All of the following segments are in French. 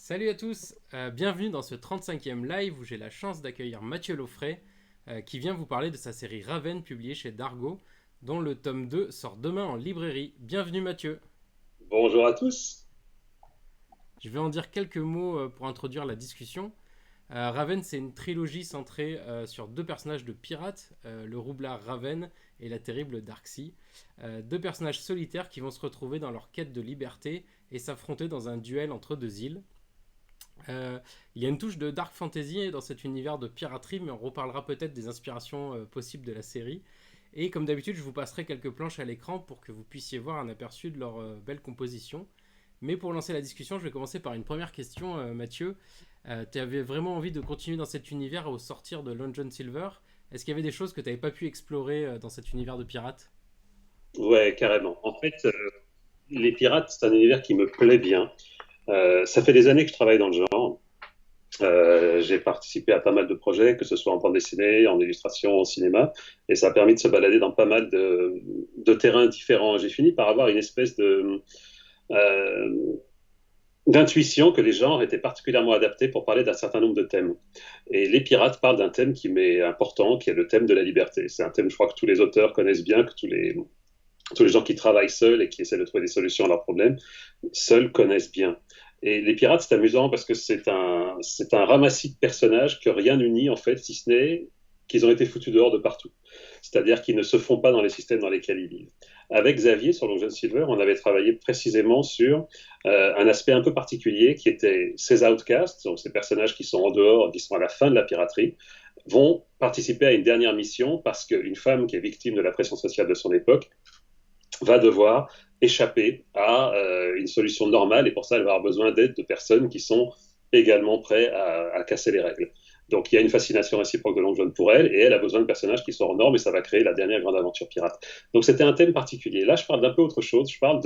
Salut à tous, bienvenue dans ce 35e live où j'ai la chance d'accueillir Mathieu Laufray qui vient vous parler de sa série Raven publiée chez Dargo dont le tome 2 sort demain en librairie. Bienvenue Mathieu. Bonjour à tous. Je vais en dire quelques mots pour introduire la discussion. Raven, c'est une trilogie centrée sur deux personnages de pirates, le roublard Raven et la terrible Darksea. Deux personnages solitaires qui vont se retrouver dans leur quête de liberté et s'affronter dans un duel entre deux îles. Il y a une touche de dark fantasy dans cet univers de piraterie, mais on reparlera peut-être des inspirations possibles de la série. Et comme d'habitude, je vous passerai quelques planches à l'écran pour que vous puissiez voir un aperçu de leur belle composition. Mais pour lancer la discussion, je vais commencer par une première question, Mathieu. Tu avais vraiment envie de continuer dans cet univers au sortir de Long John Silver. Est-ce qu'il y avait des choses que tu n'avais pas pu explorer dans cet univers de pirates? Ouais, carrément. En fait, les pirates, c'est un univers qui me plaît bien. Ça fait des années que je travaille dans le genre. J'ai participé à pas mal de projets, que ce soit en bande dessinée, en illustration, en cinéma, et ça a permis de se balader dans pas mal de terrains différents. J'ai fini par avoir une espèce euh, d'intuition que les genres étaient particulièrement adaptés pour parler d'un certain nombre de thèmes. Et les pirates parlent d'un thème qui m'est important, qui est le thème de la liberté. C'est un thème, je crois, que tous les auteurs connaissent bien, que tous les gens qui travaillent seuls et qui essaient de trouver des solutions à leurs problèmes, seuls connaissent bien. Et les pirates, c'est amusant parce que c'est un ramassis de personnages que rien n'unit, en fait, si ce n'est qu'ils ont été foutus dehors de partout. C'est-à-dire qu'ils ne se font pas dans les systèmes dans lesquels ils vivent. Avec Xavier, sur Long John Silver, on avait travaillé précisément sur un aspect un peu particulier qui était ces outcasts, donc ces personnages qui sont en dehors, qui sont à la fin de la piraterie, vont participer à une dernière mission parce qu'une femme qui est victime de la pression sociale de son époque va devoir échapper à une solution normale et pour ça elle va avoir besoin d'aide de personnes qui sont également prêts à casser les règles. Donc il y a une fascination réciproque de Long John pour elle et elle a besoin de personnages qui sont hors normes et ça va créer la dernière grande aventure pirate. Donc c'était un thème particulier. Là je parle d'un peu autre chose, je parle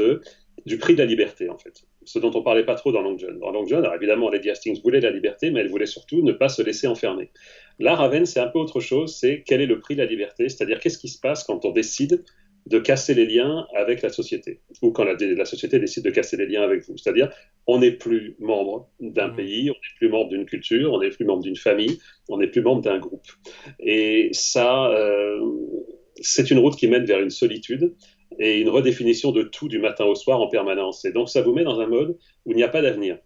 du prix de la liberté en fait. Ce dont on parlait pas trop dans Long John. Dans Long John, alors évidemment Lady Hastings voulait la liberté mais elle voulait surtout ne pas se laisser enfermer. Là Raven c'est un peu autre chose, c'est quel est le prix de la liberté, c'est-à-dire qu'est-ce qui se passe quand on décide de casser les liens avec la société, ou quand la société décide de casser les liens avec vous. C'est-à-dire, on n'est plus membre d'un Mhm. pays, on n'est plus membre d'une culture, on n'est plus membre d'une famille, on n'est plus membre d'un groupe. Et ça, c'est une route qui mène vers une solitude et une redéfinition de tout du matin au soir en permanence. Et donc, ça vous met dans un mode où il n'y a pas d'avenir.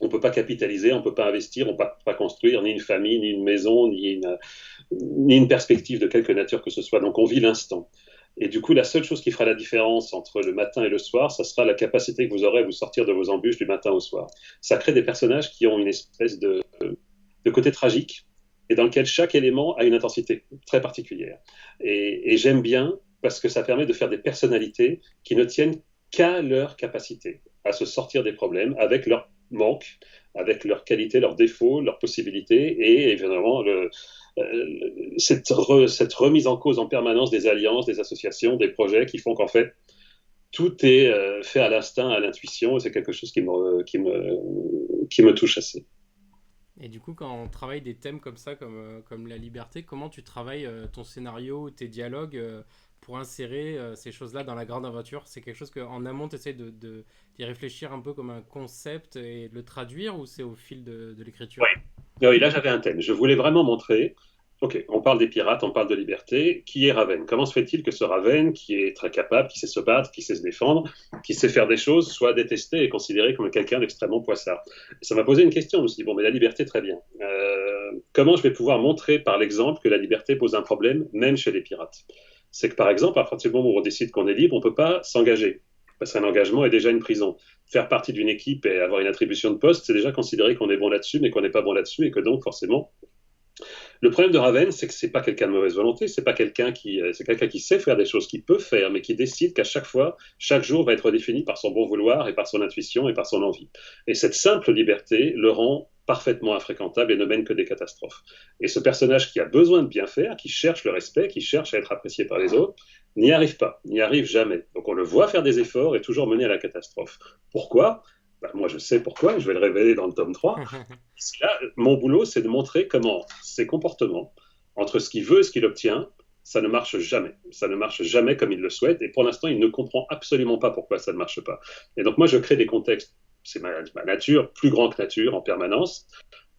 On ne peut pas capitaliser, on ne peut pas investir, on ne peut pas construire ni une famille, ni une maison, ni une perspective de quelque nature que ce soit. Donc, on vit l'instant. Et du coup, la seule chose qui fera la différence entre le matin et le soir, ça sera la capacité que vous aurez à vous sortir de vos embûches du matin au soir. Ça crée des personnages qui ont une espèce de côté tragique et dans lequel chaque élément a une intensité très particulière. Et j'aime bien parce que ça permet de faire des personnalités qui ne tiennent qu'à leur capacité à se sortir des problèmes avec leurs manques, avec leurs qualités, leurs défauts, leurs possibilités et évidemment cette remise en cause en permanence des alliances, des associations, des projets qui font qu'en fait, tout est fait à l'instinct, à l'intuition, et c'est quelque chose qui me touche assez. Et du coup, quand on travaille des thèmes comme ça, comme la liberté, comment tu travailles ton scénario, tes dialogues pour insérer ces choses-là dans la grande aventure? C'est quelque chose qu'en amont, tu essaies d'y réfléchir un peu comme un concept et de le traduire ou c'est au fil de l'écriture? Oui, là j'avais un thème. Je voulais vraiment montrer, ok, on parle des pirates, on parle de liberté, qui est Raven? Comment se fait-il que ce Raven, qui est très capable, qui sait se battre, qui sait se défendre, qui sait faire des choses, soit détesté et considéré comme quelqu'un d'extrêmement poissard? Ça m'a posé une question, je me suis dit, bon, mais la liberté, très bien. Comment je vais pouvoir montrer par l'exemple que la liberté pose un problème, même chez les pirates? C'est que par exemple, à partir du moment où on décide qu'on est libre, on ne peut pas s'engager. Parce qu'un engagement est déjà une prison. Faire partie d'une équipe et avoir une attribution de poste, c'est déjà considéré qu'on est bon là-dessus, mais qu'on n'est pas bon là-dessus, et que donc, forcément, le problème de Raven, c'est que c'est pas quelqu'un de mauvaise volonté, c'est quelqu'un qui sait faire des choses, qui peut faire, mais qui décide qu'à chaque fois, chaque jour va être défini par son bon vouloir et par son intuition et par son envie. Et cette simple liberté le rend parfaitement infréquentable et ne mène que des catastrophes. Et ce personnage qui a besoin de bien faire, qui cherche le respect, qui cherche à être apprécié par les autres, n'y arrive pas, n'y arrive jamais. Donc on le voit faire des efforts et toujours mener à la catastrophe. Pourquoi? Ben, moi je sais pourquoi, je vais le révéler dans le tome 3. Là, mon boulot, c'est de montrer comment ses comportements, entre ce qu'il veut et ce qu'il obtient, ça ne marche jamais. Ça ne marche jamais comme il le souhaite. Et pour l'instant, il ne comprend absolument pas pourquoi ça ne marche pas. Et donc, moi, je crée des contextes c'est ma nature, plus grand que nature en permanence,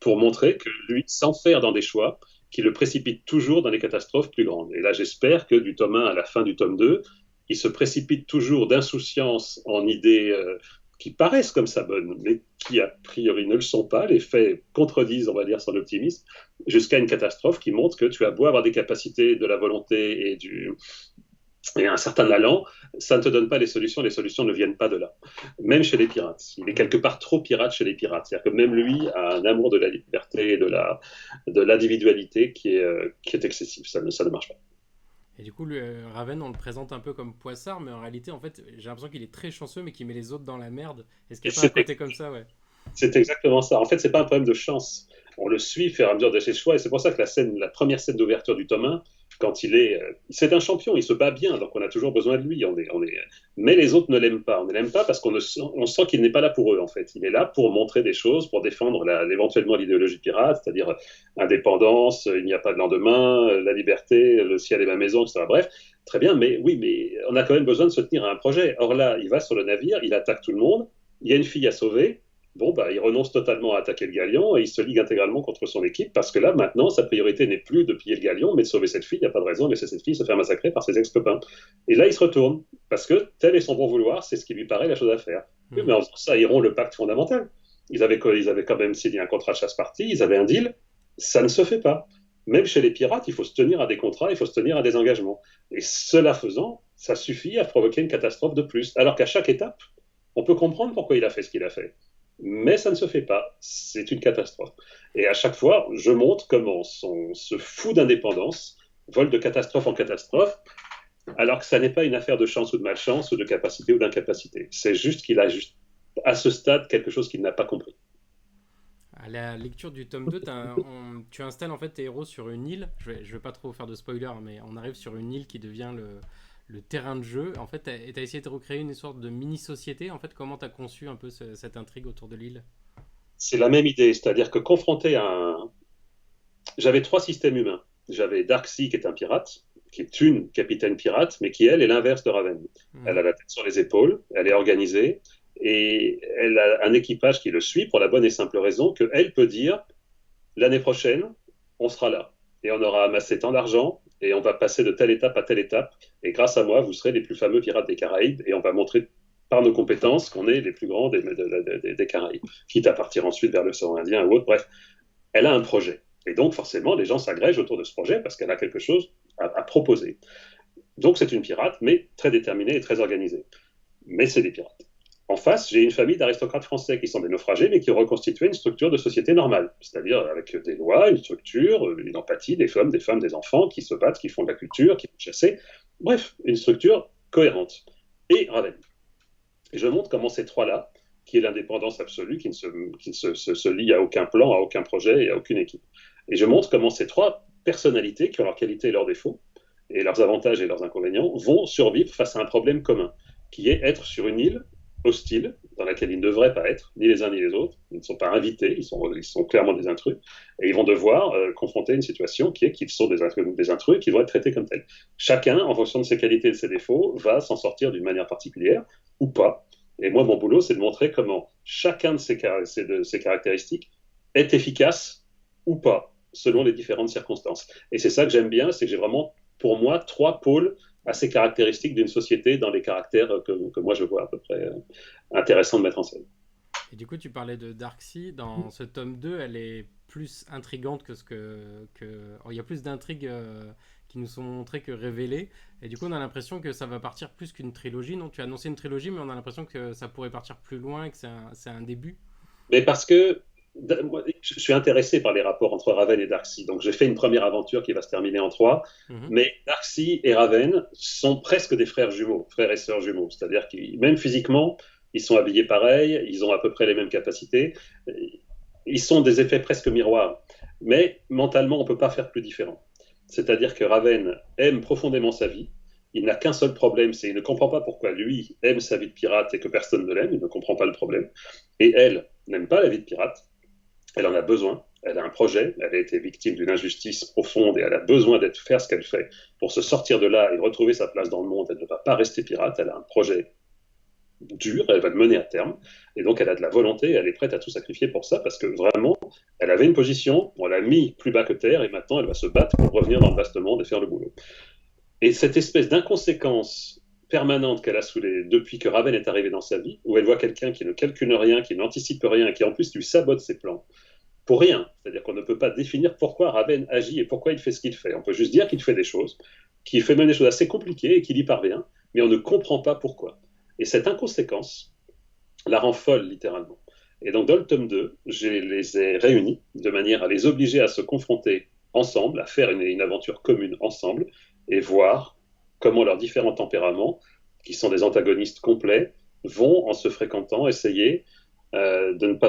pour montrer que lui s'enferme dans des choix qui le précipitent toujours dans des catastrophes plus grandes. Et là, j'espère que du tome 1 à la fin du tome 2, il se précipite toujours d'insouciance en idées qui paraissent comme ça bonnes, mais qui a priori ne le sont pas. Les faits contredisent, on va dire, son optimisme, jusqu'à une catastrophe qui montre que tu as beau avoir des capacités, de la volonté et un certain allant, ça ne te donne pas les solutions ne viennent pas de là. Même chez les pirates. Il est quelque part trop pirate chez les pirates. C'est-à-dire que même lui a un amour de la liberté et de l'individualité qui est excessif. Ça ne marche pas. Et du coup, Raven, on le présente un peu comme Poissard, mais en réalité, en fait, j'ai l'impression qu'il est très chanceux, mais qu'il met les autres dans la merde. Est-ce qu'il n'y a pas un côté comme ça, ouais? C'est exactement ça. En fait, c'est pas un problème de chance. On le suit au fur et à mesure de ses choix, et c'est pour ça que la première scène d'ouverture du tome 1, quand c'est un champion, il se bat bien, donc on a toujours besoin de lui. Mais les autres ne l'aiment pas. On ne l'aime pas parce on sent qu'il n'est pas là pour eux, en fait. Il est là pour montrer des choses, pour défendre éventuellement l'idéologie pirate, c'est-à-dire indépendance, il n'y a pas de lendemain, la liberté, le ciel est ma maison, etc. Bref, très bien, mais oui, mais on a quand même besoin de se tenir à un projet. Or là, il va sur le navire, il attaque tout le monde, il y a une fille à sauver. Bon, bah, il renonce totalement à attaquer le galion et il se ligue intégralement contre son équipe parce que là, maintenant, sa priorité n'est plus de piller le galion, mais de sauver cette fille. Il n'y a pas de raison de laisser cette fille se faire massacrer par ses ex-copains. Et là, il se retourne parce que tel est son bon vouloir, c'est ce qui lui paraît la chose à faire. Oui, mais en faisant ça, ils rompt le pacte fondamental. Ils avaient quand même signé un contrat de chasse-partie, ils avaient un deal. Ça ne se fait pas. Même chez les pirates, il faut se tenir à des contrats, il faut se tenir à des engagements. Et cela faisant, ça suffit à provoquer une catastrophe de plus. Alors qu'à chaque étape, on peut comprendre pourquoi il a fait ce qu'il a fait. Mais ça ne se fait pas. C'est une catastrophe. Et à chaque fois, je montre comment ce fou d'indépendance vole de catastrophe en catastrophe, alors que ça n'est pas une affaire de chance ou de malchance ou de capacité ou d'incapacité. C'est juste qu'il a à ce stade quelque chose qu'il n'a pas compris. À la lecture du tome 2, tu installes en fait tes héros sur une île. Je vais pas trop faire de spoiler, mais on arrive sur une île qui devient le terrain de jeu. En fait, tu as essayé de recréer une sorte de mini-société. En fait, comment tu as conçu un peu cette intrigue autour de l'île? C'est la même idée, c'est-à-dire que confronté à un... J'avais 3 systèmes humains. J'avais Darkseid, qui est un pirate, qui est une capitaine pirate, mais qui, elle, est l'inverse de Raven. Elle a la tête sur les épaules, elle est organisée, et elle a un équipage qui le suit pour la bonne et simple raison qu'elle peut dire, l'année prochaine, on sera là, et on aura amassé tant d'argent, et on va passer de telle étape à telle étape, et grâce à moi, vous serez les plus fameux pirates des Caraïbes, et on va montrer par nos compétences qu'on est les plus grands des Caraïbes, quitte à partir ensuite vers l'océan Indien ou autre. Bref, elle a un projet. Et donc, forcément, les gens s'agrègent autour de ce projet parce qu'elle a quelque chose à proposer. Donc, c'est une pirate, mais très déterminée et très organisée. Mais c'est des pirates. En face, j'ai une famille d'aristocrates français qui sont des naufragés, mais qui ont reconstitué une structure de société normale, c'est-à-dire avec des lois, une structure, une empathie, des femmes, des enfants qui se battent, qui font de la culture, qui vont chasser. Bref, une structure cohérente. Et Raven. Et je montre comment ces trois-là, qui est l'indépendance absolue, qui ne se lie à aucun plan, à aucun projet et à aucune équipe. Et je montre comment ces trois personnalités, qui ont leurs qualités et leurs défauts, et leurs avantages et leurs inconvénients, vont survivre face à un problème commun, qui est être sur une île hostile, dans laquelle ils ne devraient pas être, ni les uns ni les autres. Ils ne sont pas invités, ils sont clairement des intrus, et ils vont devoir confronter une situation qui est qu'ils sont des intrus et qu'ils vont être traités comme tels. Chacun, en fonction de ses qualités et de ses défauts, va s'en sortir d'une manière particulière, ou pas. Et moi, mon boulot, c'est de montrer comment chacun de ces caractéristiques est efficace ou pas, selon les différentes circonstances. Et c'est ça que j'aime bien, c'est que j'ai vraiment, pour moi, 3 pôles assez caractéristiques d'une société dans les caractères que moi je vois à peu près intéressants de mettre en scène. Et du coup, tu parlais de Darkseid. Dans ce tome 2, elle est plus intrigante que ce que... Oh, il y a plus d'intrigues qui nous sont montrées que révélées. Et du coup, on a l'impression que ça va partir plus qu'une trilogie. Non, tu as annoncé une trilogie, mais on a l'impression que ça pourrait partir plus loin et que c'est un début. Mais parce que je suis intéressé par les rapports entre Raven et Darkseid. Donc j'ai fait une première aventure qui va se terminer en 3. Mais Darkseid et Raven sont presque des frères jumeaux, frères et sœurs jumeaux. C'est-à-dire que même physiquement, ils sont habillés pareil, ils ont à peu près les mêmes capacités. Ils sont des effets presque miroirs. Mais mentalement, on ne peut pas faire plus différent. C'est-à-dire que Raven aime profondément sa vie. Il n'a qu'un seul problème, c'est qu'il ne comprend pas pourquoi lui aime sa vie de pirate et que personne ne l'aime. Il ne comprend pas le problème. Et elle n'aime pas la vie de pirate. Elle en a besoin. Elle a un projet. Elle a été victime d'une injustice profonde et elle a besoin de faire ce qu'elle fait pour se sortir de là et retrouver sa place dans le monde. Elle ne va pas rester pirate. Elle a un projet dure, elle va le mener à terme, et donc elle a de la volonté, elle est prête à tout sacrifier pour ça, parce que vraiment, elle avait une position, on l'a mis plus bas que terre, et maintenant elle va se battre pour revenir dans le vaste monde et faire le boulot. Et cette espèce d'inconséquence permanente qu'elle a depuis que Raven est arrivé dans sa vie, où elle voit quelqu'un qui ne calcule rien, qui n'anticipe rien, et qui en plus lui sabote ses plans, pour rien. C'est-à-dire qu'on ne peut pas définir pourquoi Raven agit et pourquoi il fait ce qu'il fait. On peut juste dire qu'il fait des choses, qu'il fait même des choses assez compliquées et qu'il y parvient, mais on ne comprend pas pourquoi. Et cette inconséquence la rend folle, littéralement. Et donc, dans le tome 2, je les ai réunis de manière à les obliger à se confronter ensemble, à faire une aventure commune ensemble, et voir comment leurs différents tempéraments, qui sont des antagonistes complets, vont, en se fréquentant, essayer de ne pas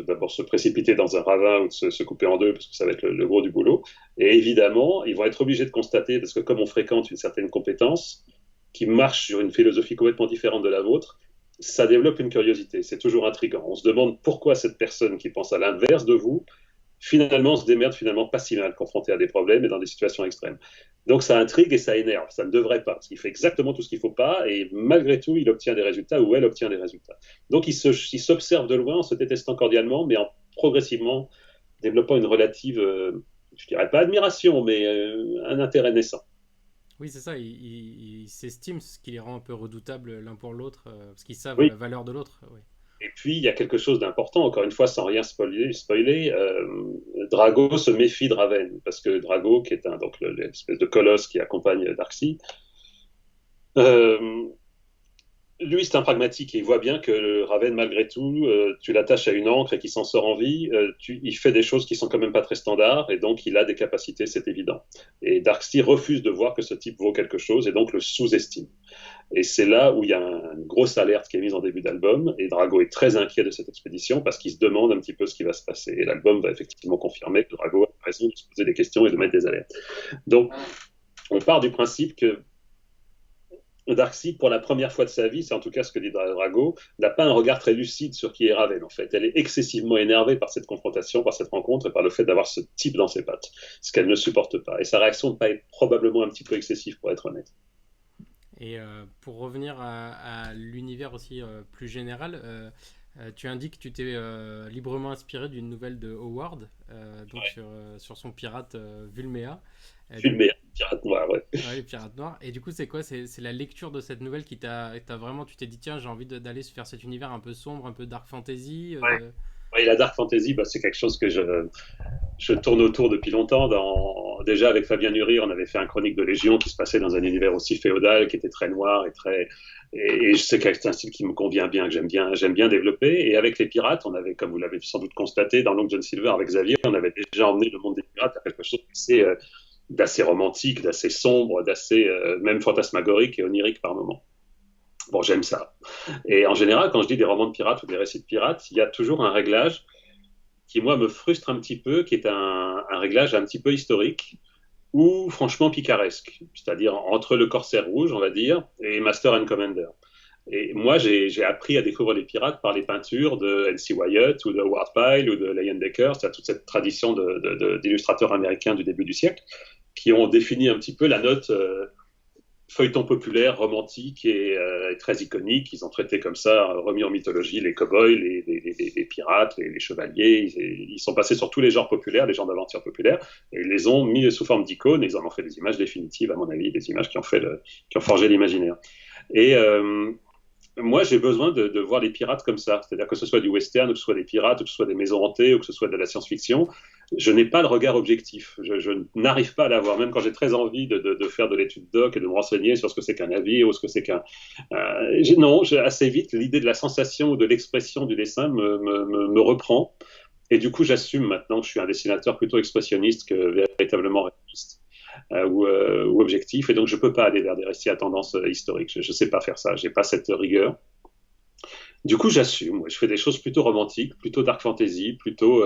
d'abord se précipiter dans un ravin ou de se couper en deux, parce que ça va être le gros du boulot. Et évidemment, ils vont être obligés de constater, parce que comme on fréquente une certaine compétence, qui marche sur une philosophie complètement différente de la vôtre, ça développe une curiosité. C'est toujours intriguant. On se demande pourquoi cette personne qui pense à l'inverse de vous, finalement, se démerde finalement pas si mal confrontée à des problèmes et dans des situations extrêmes. Donc ça intrigue et ça énerve. Ça ne devrait pas, parce qu'il fait exactement tout ce qu'il ne faut pas, et malgré tout, il obtient des résultats ou elle obtient des résultats. Donc il s'observe de loin en se détestant cordialement, mais en progressivement développant une relative, je dirais pas admiration, mais un intérêt naissant. Oui, c'est ça, ils s'estiment, ce qui les rend un peu redoutables l'un pour l'autre, parce qu'ils savent Oui. la valeur de l'autre. Oui. Et puis, il y a quelque chose d'important, encore une fois, sans rien spoiler Drago se méfie de Raven, parce que Drago, qui est donc l'espèce de colosse qui accompagne Darkseid, euh, lui, c'est un pragmatique et il voit bien que Raven, malgré tout, tu l'attaches à une encre et qu'il s'en sort en vie, il fait des choses qui sont quand même pas très standards et donc il a des capacités, c'est évident. Et Darkseid refuse de voir que ce type vaut quelque chose et donc le sous-estime. Et c'est là où il y a une grosse alerte qui est mise en début d'album, et Drago est très inquiet de cette expédition parce qu'il se demande un petit peu ce qui va se passer. Et l'album va effectivement confirmer que Drago a raison de se poser des questions et de mettre des alertes. Donc, on part du principe que Darkseid, pour la première fois de sa vie, c'est en tout cas ce que dit Drago, n'a pas un regard très lucide sur qui est Raven, en fait. Elle est excessivement énervée par cette confrontation, par cette rencontre et par le fait d'avoir ce type dans ses pattes, ce qu'elle ne supporte pas. Et sa réaction de pas être probablement un petit peu excessive, pour être honnête. Et pour revenir à l'univers aussi plus général, tu indiques que tu t'es librement inspiré d'une nouvelle de Howard, donc Ouais. sur son pirate Vulmea. Du Filmé, pirate noir, ouais. Ouais, les pirates noirs. Et du coup, c'est quoi? C'est la lecture de cette nouvelle qui t'a vraiment. Tu t'es dit, tiens, j'ai envie d'aller faire cet univers un peu sombre, un peu dark fantasy. Ouais. Ouais, la dark fantasy, bah, c'est quelque chose que je tourne autour depuis longtemps. Déjà, avec Fabien Nury, on avait fait un chronique de Légion qui se passait dans un univers aussi féodal, qui était très noir et très. Et je sais que c'est un style qui me convient bien, que j'aime bien développer. Et avec les pirates, on avait, comme vous l'avez sans doute constaté, dans Long John Silver avec Xavier, on avait déjà emmené le monde des pirates à quelque chose d'assez romantique, d'assez sombre, d'assez même fantasmagorique et onirique par moments. Bon, j'aime ça. Et en général, quand je dis des romans de pirates ou des récits de pirates, il y a toujours un réglage qui, moi, me frustre un petit peu, qui est un réglage un petit peu historique ou franchement picaresque, c'est-à-dire entre le Corsaire Rouge, on va dire, et Master and Commander. Et moi, j'ai appris à découvrir les pirates par les peintures de N.C. Wyatt ou de Howard Pyle ou de Leyendecker, c'est-à-dire toute cette tradition d'illustrateurs américains du début du siècle qui ont défini un petit peu la note feuilleton populaire, romantique et très iconique. Ils ont traité comme ça, remis en mythologie les cow-boys, les pirates, les chevaliers. Ils sont passés sur tous les genres populaires, les genres d'aventure populaires, et ils les ont mis sous forme d'icônes. Et ils en ont fait des images définitives, à mon avis, des images qui ont forgé l'imaginaire. Et moi, j'ai besoin de voir les pirates comme ça. C'est-à-dire que ce soit du western, ou que ce soit des pirates, ou que ce soit des maisons hantées, ou que ce soit de la science-fiction. Je n'ai pas le regard objectif. Je n'arrive pas à l'avoir. Même quand j'ai très envie de faire de l'étude doc et de me renseigner sur ce que c'est qu'un navire ou ce que c'est qu'un. Non, assez vite, l'idée de la sensation ou de l'expression du dessin me reprend. Et du coup, j'assume maintenant que je suis un dessinateur plutôt expressionniste que véritablement réaliste ou objectif, et donc je ne peux pas aller vers des récits à tendance historique. Je ne sais pas faire ça, je n'ai pas cette rigueur. Du coup, j'assume. Ouais. Je fais des choses plutôt romantiques, plutôt dark fantasy, plutôt.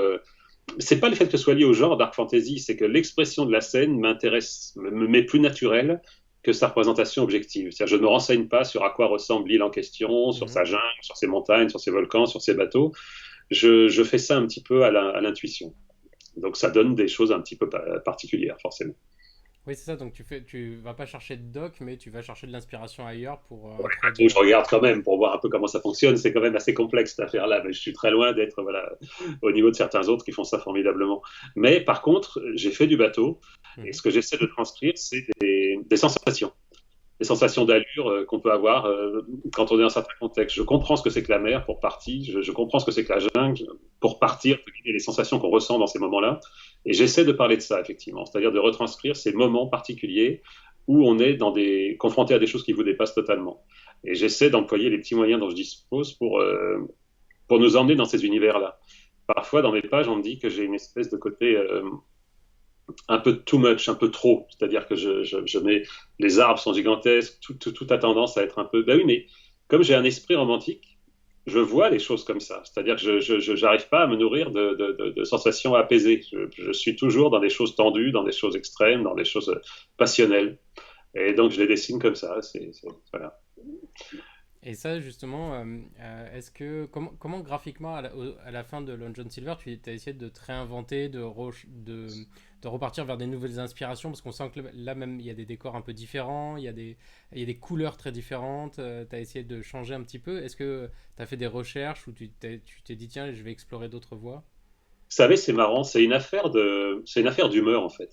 C'est pas le fait que ce soit lié au genre dark fantasy, c'est que l'expression de la scène m'intéresse, me met plus naturel que sa représentation objective. C'est-à-dire, je ne me renseigne pas sur à quoi ressemble l'île en question, sur Mhm. sa jungle, sur ses montagnes, sur ses volcans, sur ses bateaux. Je fais ça un petit peu à l'intuition. Donc ça donne des choses un petit peu particulières, forcément. Oui, c'est ça. Donc tu vas pas chercher de doc, mais tu vas chercher de l'inspiration ailleurs pour Donc, je introduire. regarde quand même pour voir un peu comment ça fonctionne. C'est quand même assez complexe cette affaire-là, mais je suis très loin d'être voilà, au niveau de certains autres qui font ça formidablement. Mais par contre, j'ai fait du bateau et Mhm. ce que j'essaie de transcrire, c'est des sensations. Des sensations d'allure qu'on peut avoir quand on est dans certains contextes. Je comprends ce que c'est que la mer pour partir, je comprends ce que c'est que la jungle pour partir, les sensations qu'on ressent dans ces moments-là. Et j'essaie de parler de ça, effectivement, c'est-à-dire de retranscrire ces moments particuliers où on est confronté à des choses qui vous dépassent totalement. Et j'essaie d'employer les petits moyens dont je dispose pour nous emmener dans ces univers-là. Parfois, dans mes pages, on me dit que j'ai une espèce de côté un peu too much, un peu trop. C'est-à-dire que je mets les arbres sont gigantesques, tout a tendance à être un peu. Ben oui, mais comme j'ai un esprit romantique, je vois les choses comme ça. C'est-à-dire que je n'arrive pas à me nourrir de sensations apaisées. Je suis toujours dans des choses tendues, dans des choses extrêmes, dans des choses passionnelles. Et donc je les dessine comme ça. Voilà. Et ça, justement, est-ce que comment graphiquement à la fin de Long John Silver, tu as essayé de te réinventer, de repartir vers des nouvelles inspirations parce qu'on sent que là même il y a des décors un peu différents, il y a des couleurs très différentes. Tu as essayé de changer un petit peu. Est-ce que tu as fait des recherches ou tu t'es dit tiens, je vais explorer d'autres voies? Vous savez, c'est marrant. C'est une affaire d'humeur en fait.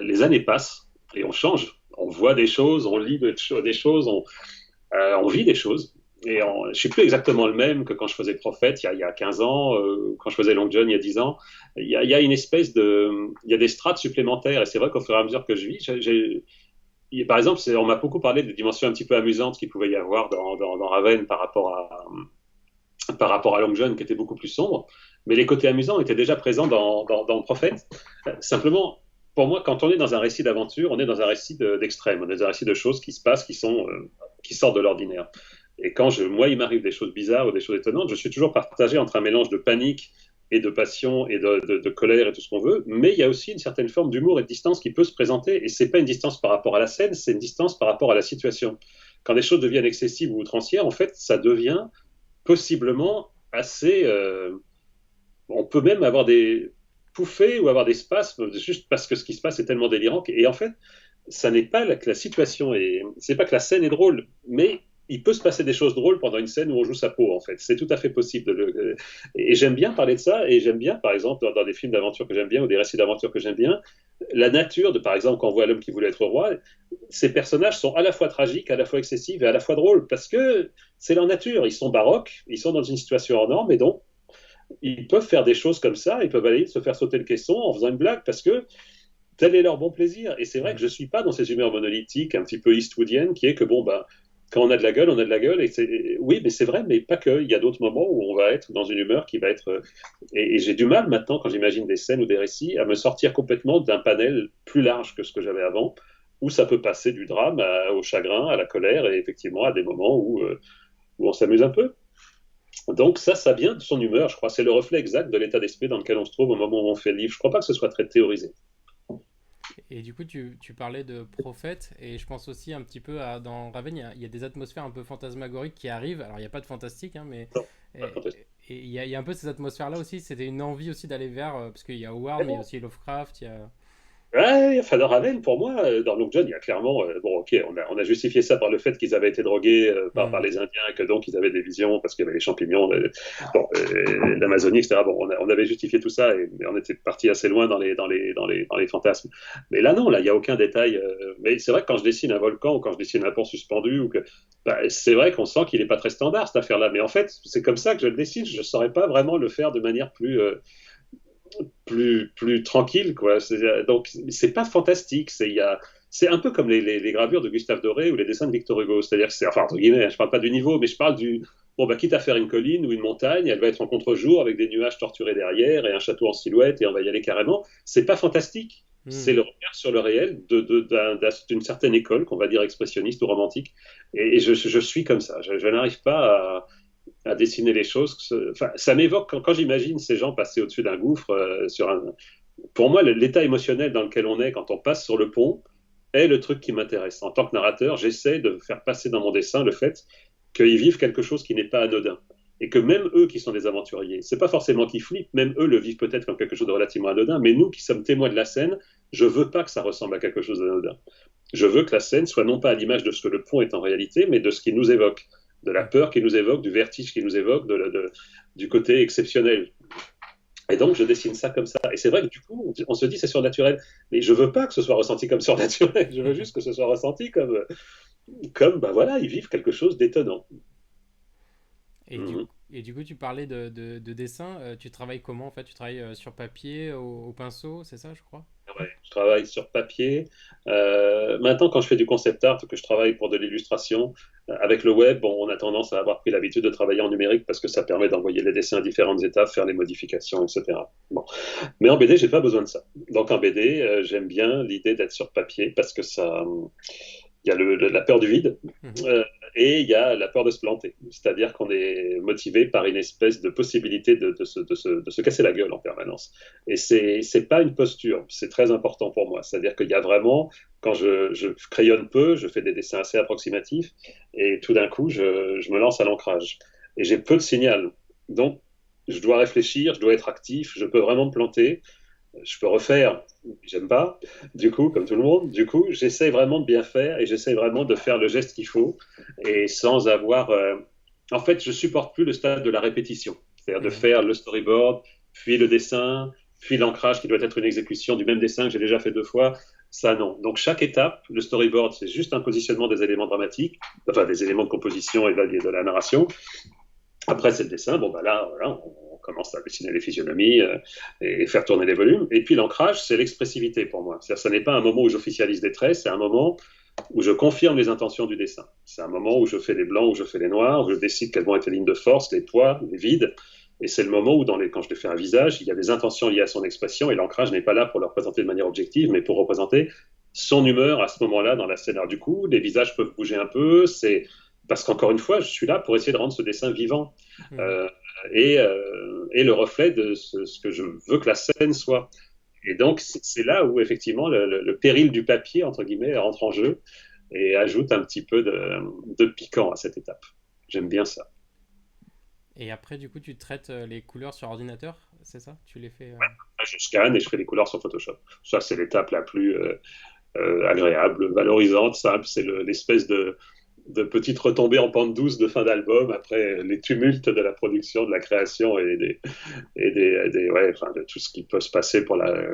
Les années passent et on change. On voit des choses, on lit des choses, on vit des choses. Je suis plus exactement le même que quand je faisais Prophète il y a 15 ans, quand je faisais Long John il y a 10 ans. Il y a une espèce de, il y a des strates supplémentaires et c'est vrai qu'au fur et à mesure que je vis, par exemple, on m'a beaucoup parlé des dimensions un petit peu amusantes qu'il pouvait y avoir dans Raven par rapport à Long John qui était beaucoup plus sombre. Mais les côtés amusants étaient déjà présents dans le Prophète. Simplement, pour moi, quand on est dans un récit d'aventure, on est dans un récit d'extrême, on est dans un récit de choses qui se passent, qui sortent de l'ordinaire. Et moi, il m'arrive des choses bizarres ou des choses étonnantes, je suis toujours partagé entre un mélange de panique et de passion et de colère et tout ce qu'on veut, mais il y a aussi une certaine forme d'humour et de distance qui peut se présenter, et c'est pas une distance par rapport à la scène, c'est une distance par rapport à la situation. Quand les choses deviennent excessives ou outrancières, en fait, ça devient possiblement assez. On peut même avoir des pouffées ou avoir des spasmes juste parce que ce qui se passe est tellement délirant. Et en fait, ça n'est pas que la situation est. C'est pas que la scène est drôle, mais il peut se passer des choses drôles pendant une scène où on joue sa peau, en fait. C'est tout à fait possible. Et j'aime bien parler de ça, et j'aime bien, par exemple, dans des films d'aventure que j'aime bien, ou des récits d'aventure que j'aime bien, la nature de, par exemple, quand on voit l'homme qui voulait être roi, ces personnages sont à la fois tragiques, à la fois excessifs et à la fois drôles, parce que c'est leur nature. Ils sont baroques, ils sont dans une situation hors norme, et donc, ils peuvent faire des choses comme ça, ils peuvent aller se faire sauter le caisson en faisant une blague, parce que tel est leur bon plaisir. Et c'est vrai que je ne suis pas dans ces humeurs monolithiques, un petit peu eastwoodiennes, qui est que, bon, ben, quand on a de la gueule, on a de la gueule. Oui, mais c'est vrai, mais pas que. Il y a d'autres moments où on va être dans une humeur qui va être. Et j'ai du mal maintenant, quand j'imagine des scènes ou des récits, à me sortir complètement d'un panel plus large que ce que j'avais avant, où ça peut passer du drame au chagrin, à la colère, et effectivement à des moments où on s'amuse un peu. Donc ça vient de son humeur, je crois. C'est le reflet exact de l'état d'esprit dans lequel on se trouve au moment où on fait le livre. Je ne crois pas que ce soit très théorisé. Et du coup, tu parlais de prophète, et je pense aussi un petit peu à dans Raven, il y a des atmosphères un peu fantasmagoriques qui arrivent. Alors, il n'y a pas de fantastique, hein, mais Non, et il y a un peu ces atmosphères-là aussi. C'était une envie aussi d'aller vers, parce qu'il y a Howard, mais il y a aussi Lovecraft. Il y a... ouais, enfin, dans Raven, pour moi, dans Long John, il y a clairement, bon, ok, on a justifié ça par le fait qu'ils avaient été drogués par Hmm. les Indiens et que donc ils avaient des visions parce qu'il y avait les champignons, bon, l'Amazonie, etc. Bon, on avait justifié tout ça et on était parti assez loin dans les fantasmes. Mais là, non, là, il n'y a aucun détail. Mais c'est vrai que quand je dessine un volcan ou quand je dessine un pont suspendu, bah, c'est vrai qu'on sent qu'il n'est pas très standard cette affaire-là. Mais en fait, c'est comme ça que je le dessine. Je ne saurais pas vraiment le faire de manière plus tranquille, quoi. Donc, c'est pas fantastique. C'est un peu comme les gravures de Gustave Doré ou les dessins de Victor Hugo. C'est-à-dire que c'est, enfin, entre guillemets, je parle pas du niveau, mais je parle bon, bah, quitte à faire une colline ou une montagne, elle va être en contre-jour avec des nuages torturés derrière et un château en silhouette et on va y aller carrément. C'est pas fantastique. C'est Hmm. le regard sur le réel d'une certaine école, qu'on va dire expressionniste ou romantique. Et je suis comme ça. Je n'arrive pas à dessiner les choses. Enfin, ça m'évoque quand j'imagine ces gens passer au-dessus d'un gouffre pour moi, l'état émotionnel dans lequel on est quand on passe sur le pont est le truc qui m'intéresse. En tant que narrateur, j'essaie de faire passer dans mon dessin le fait qu'ils vivent quelque chose qui n'est pas anodin. et que même eux qui sont des aventuriers, c'est pas forcément qu'ils flippent, même eux le vivent peut-être comme quelque chose de relativement anodin, mais nous qui sommes témoins de la scène, je veux pas que ça ressemble à quelque chose d'anodin. Je veux que la scène soit non pas à l'image de ce que le pont est en réalité, mais de ce qu'il nous évoque, de la peur qu'il nous évoque, du vertige qu'il nous évoque, du côté exceptionnel. Et donc, je dessine ça comme ça. Et c'est vrai que du coup, on se dit c'est surnaturel. Mais je veux pas que ce soit ressenti comme surnaturel. Je veux juste que ce soit ressenti comme bah voilà, ils vivent quelque chose d'étonnant. Et du coup, tu parlais de dessin. Tu travailles comment en fait? Tu travailles sur papier, au pinceau, c'est ça, je crois? Ouais, je travaille sur papier. Maintenant, quand je fais du concept art, que je travaille pour de l'illustration, avec le web, bon, on a tendance à avoir pris l'habitude de travailler en numérique parce que ça permet d'envoyer les dessins à différentes étapes, faire les modifications, etc. Bon. Mais en BD, j'ai pas besoin de ça. Donc en BD, j'aime bien l'idée d'être sur papier parce que ça, il y a la peur du vide et il y a la peur de se planter. C'est-à-dire qu'on est motivé par une espèce de possibilité de se casser la gueule en permanence. Et c'est pas une posture, c'est très important pour moi. C'est-à-dire qu'il y a vraiment, quand je crayonne peu, je fais des dessins assez approximatifs et tout d'un coup, je me lance à l'ancrage. Et j'ai peu de signal. Donc, je dois réfléchir, je dois être actif, je peux vraiment me planter. Je peux refaire, j'aime pas, du coup, comme tout le monde. Du coup, j'essaie vraiment de bien faire et j'essaie vraiment de faire le geste qu'il faut et sans avoir. En fait, je supporte plus le stade de la répétition, c'est-à-dire de faire le storyboard, puis le dessin, puis l'ancrage qui doit être une exécution du même dessin que j'ai déjà fait 2 fois. Ça, non. Donc, chaque étape, le storyboard, c'est juste un positionnement des éléments dramatiques, enfin des éléments de composition et de la narration. Après, c'est le dessin. Bon, bah là, voilà, on commence à dessiner les physionomies et faire tourner les volumes. Et puis, l'ancrage, c'est l'expressivité pour moi. C'est-à-dire, ce n'est pas un moment où j'officialise des traits, c'est un moment où je confirme les intentions du dessin. C'est un moment où je fais les blancs, où je fais les noirs, où je décide quelles vont être les lignes de force, les poids, les vides. Et c'est le moment où, quand je fais un visage, il y a des intentions liées à son expression et l'ancrage n'est pas là pour le représenter de manière objective, mais pour représenter son humeur à ce moment-là dans la scène. Alors, du coup, les visages peuvent bouger un peu, c'est parce qu'encore une fois, je suis là pour essayer de rendre ce dessin vivant et le reflet de ce que je veux que la scène soit. Et donc, c'est là où effectivement le péril du papier, entre guillemets, rentre en jeu et ajoute un petit peu de piquant à cette étape. J'aime bien ça. Et après, du coup, tu traites les couleurs sur ordinateur, c'est ça? Tu les fais. Je scanne et je fais les couleurs sur Photoshop. Ça, c'est l'étape la plus agréable, valorisante, simple. C'est l'espèce de petites retombées en pente douce de fin d'album après les tumultes de la production, de la création ouais, enfin, de tout ce qui peut se passer pour la.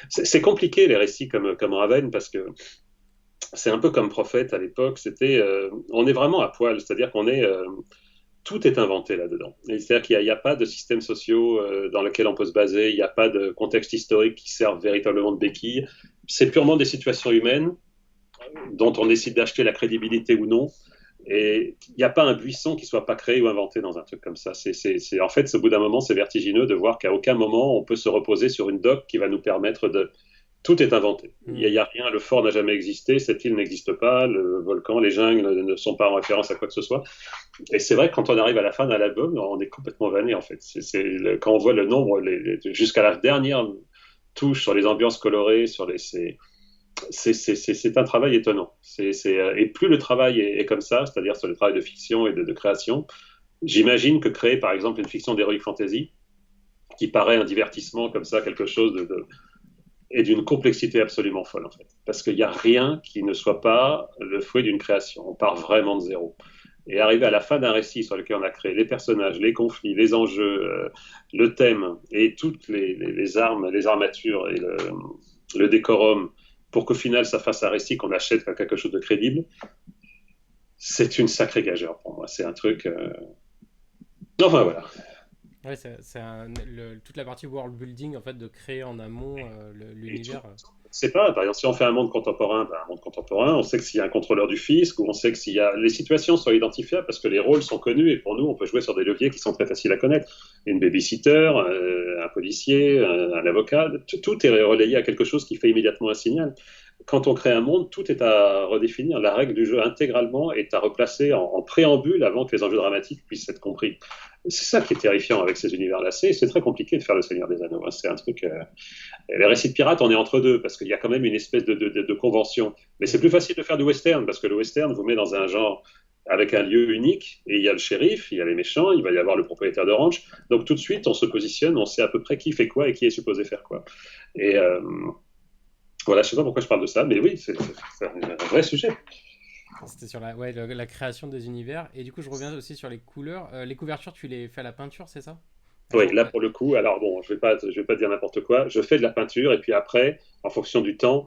C'est compliqué les récits comme Raven parce que c'est un peu comme Prophète à l'époque. On est vraiment à poil, c'est-à-dire qu'on est tout est inventé là-dedans. C'est-à-dire qu'il n'y a pas de systèmes sociaux dans lequel on peut se baser, il n'y a pas de contexte historique qui serve véritablement de béquille. C'est purement des situations humaines dont on décide d'acheter la crédibilité ou non. Et il n'y a pas un buisson qui soit pas créé ou inventé dans un truc comme ça. En fait, au bout d'un moment, c'est vertigineux de voir qu'à aucun moment on peut se reposer sur une doc qui va nous permettre de. Tout est inventé. Il y a rien, le fort n'a jamais existé, cette île n'existe pas, le volcan, les jungles ne sont pas en référence à quoi que ce soit. Et c'est vrai que quand on arrive à la fin d'un album, on est complètement vanné en fait. Quand on voit le nombre, jusqu'à la dernière touche sur les ambiances colorées, c'est un travail étonnant. Et plus le travail est comme ça, c'est-à-dire sur le travail de fiction et de création, j'imagine que créer par exemple une fiction d'heroic fantasy, qui paraît un divertissement comme ça, quelque chose et d'une complexité absolument folle en fait. Parce qu'il n'y a rien qui ne soit pas le fruit d'une création. On part vraiment de zéro. Et arriver à la fin d'un récit sur lequel on a créé les personnages, les conflits, les enjeux, le thème et toutes les armes, les armatures et le décorum pour qu'au final ça fasse un récit qu'on achète comme quelque chose de crédible, c'est une sacrée gageure pour moi. C'est un truc. Enfin voilà. Ouais, toute la partie world building, en fait, de créer en amont l'univers. C'est pas, par exemple, si on fait un monde contemporain, on sait que s'il y a un contrôleur du fisc, ou on sait que s'il y a. Les situations sont identifiables parce que les rôles sont connus et pour nous, on peut jouer sur des leviers qui sont très faciles à connaître. Une babysitter, un policier, un avocat, tout est relayé à quelque chose qui fait immédiatement un signal. Quand on crée un monde, tout est à redéfinir. La règle du jeu intégralement est à replacer en préambule avant que les enjeux dramatiques puissent être compris. C'est ça qui est terrifiant avec ces univers-là. C'est très compliqué de faire le Seigneur des Anneaux. Hein. C'est un truc. Les récits de pirates, on est entre deux parce qu'il y a quand même une espèce de convention. Mais c'est plus facile de faire du western parce que le western vous met dans un genre avec un lieu unique, et il y a le shérif, il y a les méchants, il va y avoir le propriétaire de ranch. Donc tout de suite, on se positionne, on sait à peu près qui fait quoi et qui est supposé faire quoi. Et voilà, je sais pas pourquoi je parle de ça, mais oui, c'est un vrai sujet. C'était sur la création des univers. Et du coup, je reviens aussi sur les couleurs. Les couvertures, tu les fais à la peinture, c'est ça? Elles Oui, sont... là pour le coup, alors bon, je vais pas dire n'importe quoi. Je fais de la peinture et puis après, en fonction du temps,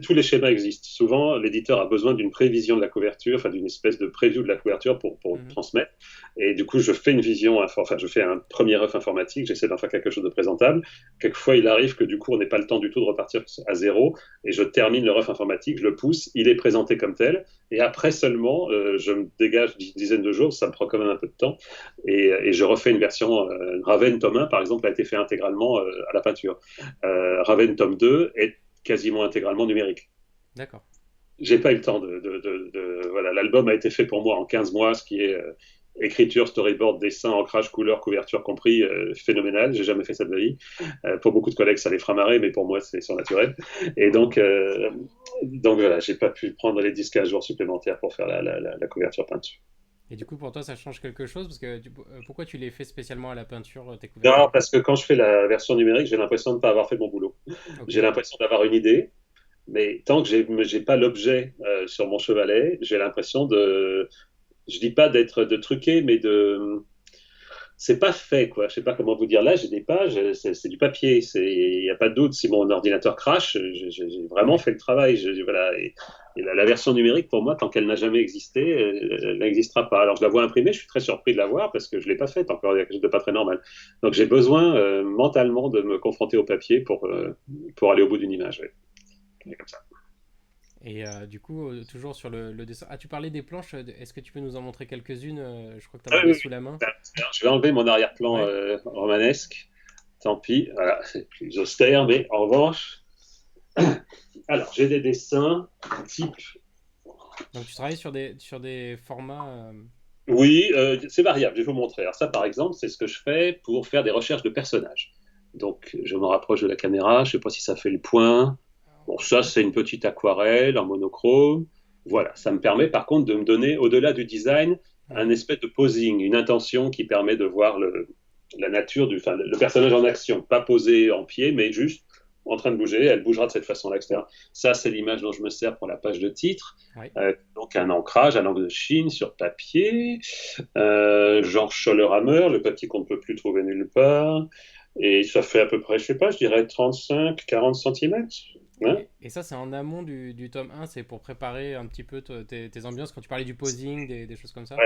tous les schémas existent. Souvent, l'éditeur a besoin d'une prévision de la couverture, enfin d'une espèce de preview de la couverture pour Mhm. transmettre. Et du coup, je fais une vision, enfin, je fais un premier œuf informatique. J'essaie d'en faire quelque chose de présentable. Quelquefois, il arrive que du coup, on n'ait pas le temps du tout de repartir à zéro et je termine le œuf informatique, je le pousse, il est présenté comme tel. Et après seulement, je me dégage une dizaine de jours. Ça me prend quand même un peu de temps et je refais une version. Raven tome 1, par exemple, a été fait intégralement à la peinture. Raven tome 2 est quasiment intégralement numérique. D'accord. J'ai pas eu le temps voilà, l'album a été fait pour moi en 15 mois, ce qui est écriture, storyboard, dessin, ancrage, couleur, couverture compris, phénoménal. J'ai jamais fait ça de ma vie. Pour beaucoup de collègues, ça les fera marrer, mais pour moi, c'est surnaturel. Et donc voilà, j'ai pas pu prendre les 10-15 jours supplémentaires pour faire la couverture peinture. Et du coup, pour toi, ça change quelque chose parce que pourquoi tu les fais spécialement à la peinture, tes Non, couvertures? parce que quand je fais la version numérique, j'ai l'impression de ne pas avoir fait mon boulot. Ok. J'ai l'impression d'avoir une idée, mais tant que j'ai pas l'objet sur mon chevalet, j'ai l'impression je dis pas de truqué, mais c'est pas fait quoi. Je sais pas comment vous dire. Là, j'ai des pages, c'est du papier. Il y a pas de doute. Si mon ordinateur crache, j'ai vraiment Ouais. fait le travail. Voilà. Et la version numérique, pour moi, tant qu'elle n'a jamais existé, elle n'existera pas. Alors, je la vois imprimée, je suis très surpris de la voir parce que je l'ai pas faite encore. Il y a quelque chose de pas très normal. Donc, j'ai besoin mentalement de me confronter au papier pour aller au bout d'une image. Ouais. Comme ça. Et du coup, toujours sur le dessin. Ah, tu parlais des planches. Est-ce que tu peux nous en montrer quelques-unes? Je crois que tu en Ah, avais oui, sous la main. oui. Je vais enlever mon arrière-plan Ouais. romanesque. Tant pis, voilà, c'est plus austère, mais en revanche, alors j'ai des dessins type. Donc, tu travailles sur des formats. Oui, c'est variable, je vais vous montrer. Alors ça, par exemple, c'est ce que je fais pour faire des recherches de personnages. Donc, je me rapproche de la caméra, je ne sais pas si ça fait le point. Bon, ça, c'est une petite aquarelle en monochrome. Voilà, ça me permet par contre de me donner, au-delà du design, un Mhm. espèce de posing, une intention qui permet de voir la nature enfin, le personnage en action, pas posé en pied, mais juste en train de bouger. Elle bougera de cette façon-là, etc. Ça, c'est l'image dont je me sers pour la page de titre. Ouais. Donc un ancrage à l'angle de Chine sur papier, genre Schollerhammer, le papier qu'on ne peut plus trouver nulle part. Et ça fait à peu près, je sais pas, je dirais 35-40 cm. Hein. Et ça, c'est en amont du tome 1, c'est pour préparer un petit peu tes ambiances quand tu parlais du posing, des choses comme ça?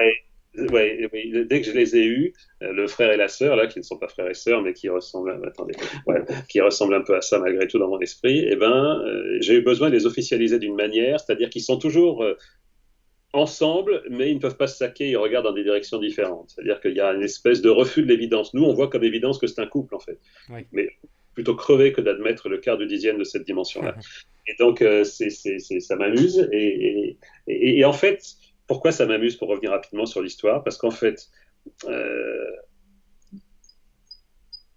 Ouais, dès que je les ai eus, le frère et la sœur, là, qui ne sont pas frères et sœurs, mais qui ressemblent, attendez, ouais, qui ressemblent un peu à ça malgré tout dans mon esprit, eh ben, j'ai eu besoin de les officialiser d'une manière, c'est-à-dire qu'ils sont toujours ensemble, mais ils ne peuvent pas se saquer, ils regardent dans des directions différentes. C'est-à-dire qu'il y a une espèce de refus de l'évidence. Nous, on voit comme évidence que c'est un couple, en fait. Oui. Mais plutôt crever que d'admettre le quart du dixième de cette dimension-là. Et donc, ça m'amuse. Et en fait, pourquoi ça m'amuse, pour revenir rapidement sur l'histoire? Parce qu'en fait, euh,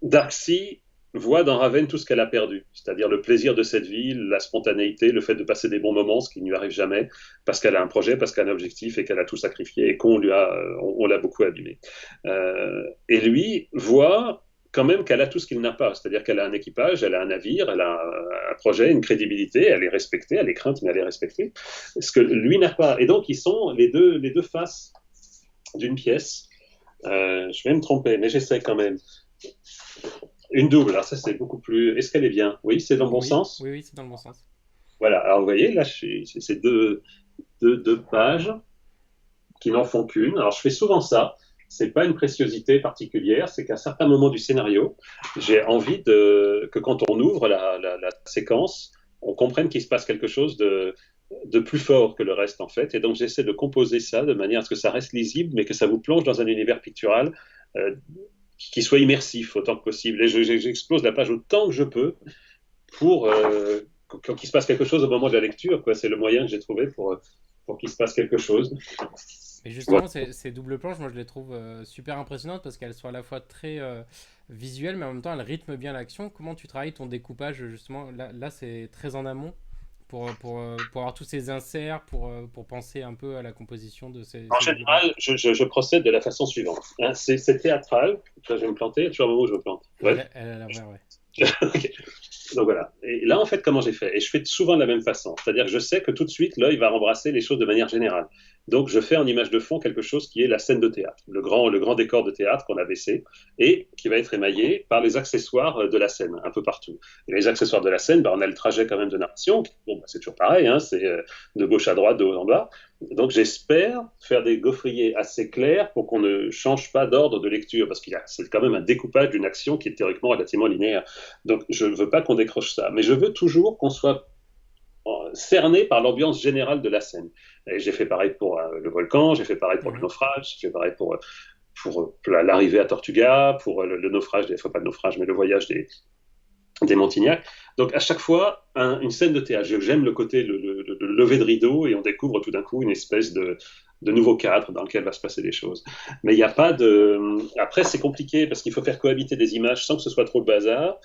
Darcy voit dans Raven tout ce qu'elle a perdu, c'est-à-dire le plaisir de cette vie, la spontanéité, le fait de passer des bons moments, ce qui ne lui arrive jamais, parce qu'elle a un projet, parce qu'elle a un objectif et qu'elle a tout sacrifié et on l'a beaucoup abîmé. Et lui voit quand même qu'elle a tout ce qu'il n'a pas, c'est-à-dire qu'elle a un équipage, elle a un navire, elle a un projet, une crédibilité, elle est respectée, elle est crainte, mais elle est respectée, ce que lui n'a pas. Et donc ils sont les deux faces d'une pièce. Je vais me tromper, mais j'essaie quand même. Une double, alors ça c'est beaucoup plus. Est-ce qu'elle est bien? Oui, c'est dans le bon Oui, sens. oui, oui, c'est dans le bon sens. Voilà, alors vous voyez, là c'est deux pages qui n'en font qu'une. Alors je fais souvent ça. C'est pas une préciosité particulière, c'est qu'à certains moments du scénario, j'ai envie que quand on ouvre la séquence, on comprenne qu'il se passe quelque chose de plus fort que le reste en fait. Et donc j'essaie de composer ça de manière à ce que ça reste lisible, mais que ça vous plonge dans un univers pictural qui soit immersif autant que possible. Et j'explose la page autant que je peux pour qu'il se passe quelque chose au moment de la lecture. Quoi. C'est le moyen que j'ai trouvé pour qu'il se passe quelque chose. Et Voilà. justement, ces doubles planches, moi je les trouve super impressionnantes parce qu'elles sont à la fois très visuelles, mais en même temps elles rythment bien l'action. Comment tu travailles ton découpage justement? Là c'est très en amont. pour avoir tous ces inserts, pour penser un peu à la composition de En ces développements? général, je procède de la façon suivante. Hein, c'est théâtral. Là, je vais me planter. Il y a toujours un moment où je me plante. Ouais. Elle a l'envers, ouais. Ok. Donc voilà. Et là, en fait, comment j'ai fait? Et je fais souvent de la même façon. C'est-à-dire que je sais que tout de suite, l'œil va embrasser les choses de manière générale. Donc, je fais en image de fond quelque chose qui est la scène de théâtre, le grand décor de théâtre qu'on a baissé et qui va être émaillé par les accessoires de la scène, un peu partout. Et les accessoires de la scène, bah, on a le trajet quand même de narration. Bon, bah, c'est toujours pareil, hein, c'est de gauche à droite, de haut en bas. Donc, j'espère faire des gaufriers assez clairs pour qu'on ne change pas d'ordre de lecture, parce qu'il y a, c'est quand même un découpage d'une action qui est théoriquement relativement linéaire. Donc, je ne veux pas qu'on décroche ça, mais je veux toujours qu'on soit cerné par l'ambiance générale de la scène. Et j'ai fait pareil pour le volcan, j'ai fait pareil pour le naufrage, j'ai fait pareil pour l'arrivée à Tortuga, pour le naufrage, enfin pas le naufrage, mais le voyage des Montignac. Donc à chaque fois, une scène de théâtre. J'aime le côté, le lever de rideau, et on découvre tout d'un coup une espèce de nouveau cadre dans lequel va se passer des choses. Mais il n'y a pas de... Après, c'est compliqué parce qu'il faut faire cohabiter des images sans que ce soit trop le bazar.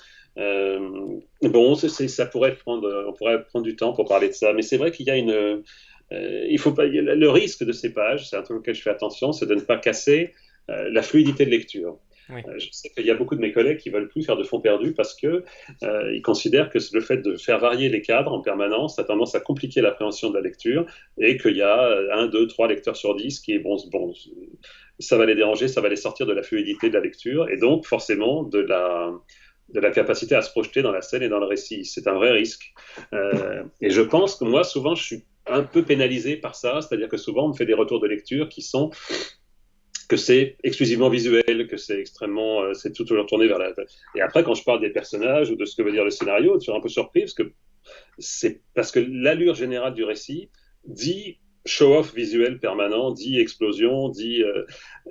Bon, ça pourrait prendre, on pourrait prendre du temps pour parler de ça, mais c'est vrai qu'il y a une... il faut pas, le risque de ces pages, c'est un truc auquel je fais attention, c'est de ne pas casser la fluidité de lecture. Oui. Je sais qu'il y a beaucoup de mes collègues qui veulent plus faire de fonds perdus parce que ils considèrent que le fait de faire varier les cadres en permanence a tendance à compliquer l'appréhension de la lecture et qu'il y a 1, 2, 3 lecteurs sur 10 qui est bon, ça va les déranger, ça va les sortir de la fluidité de la lecture et donc forcément de la capacité à se projeter dans la scène et dans le récit. C'est un vrai risque. Et je pense que moi, souvent, je suis un peu pénalisé par ça, c'est-à-dire que souvent, on me fait des retours de lecture qui sont que c'est exclusivement visuel, que c'est extrêmement, c'est tout toujours tourné vers la... Et après, quand je parle des personnages ou de ce que veut dire le scénario, je suis un peu surpris parce que l'allure générale du récit dit show-off visuel permanent, dit explosion, dit...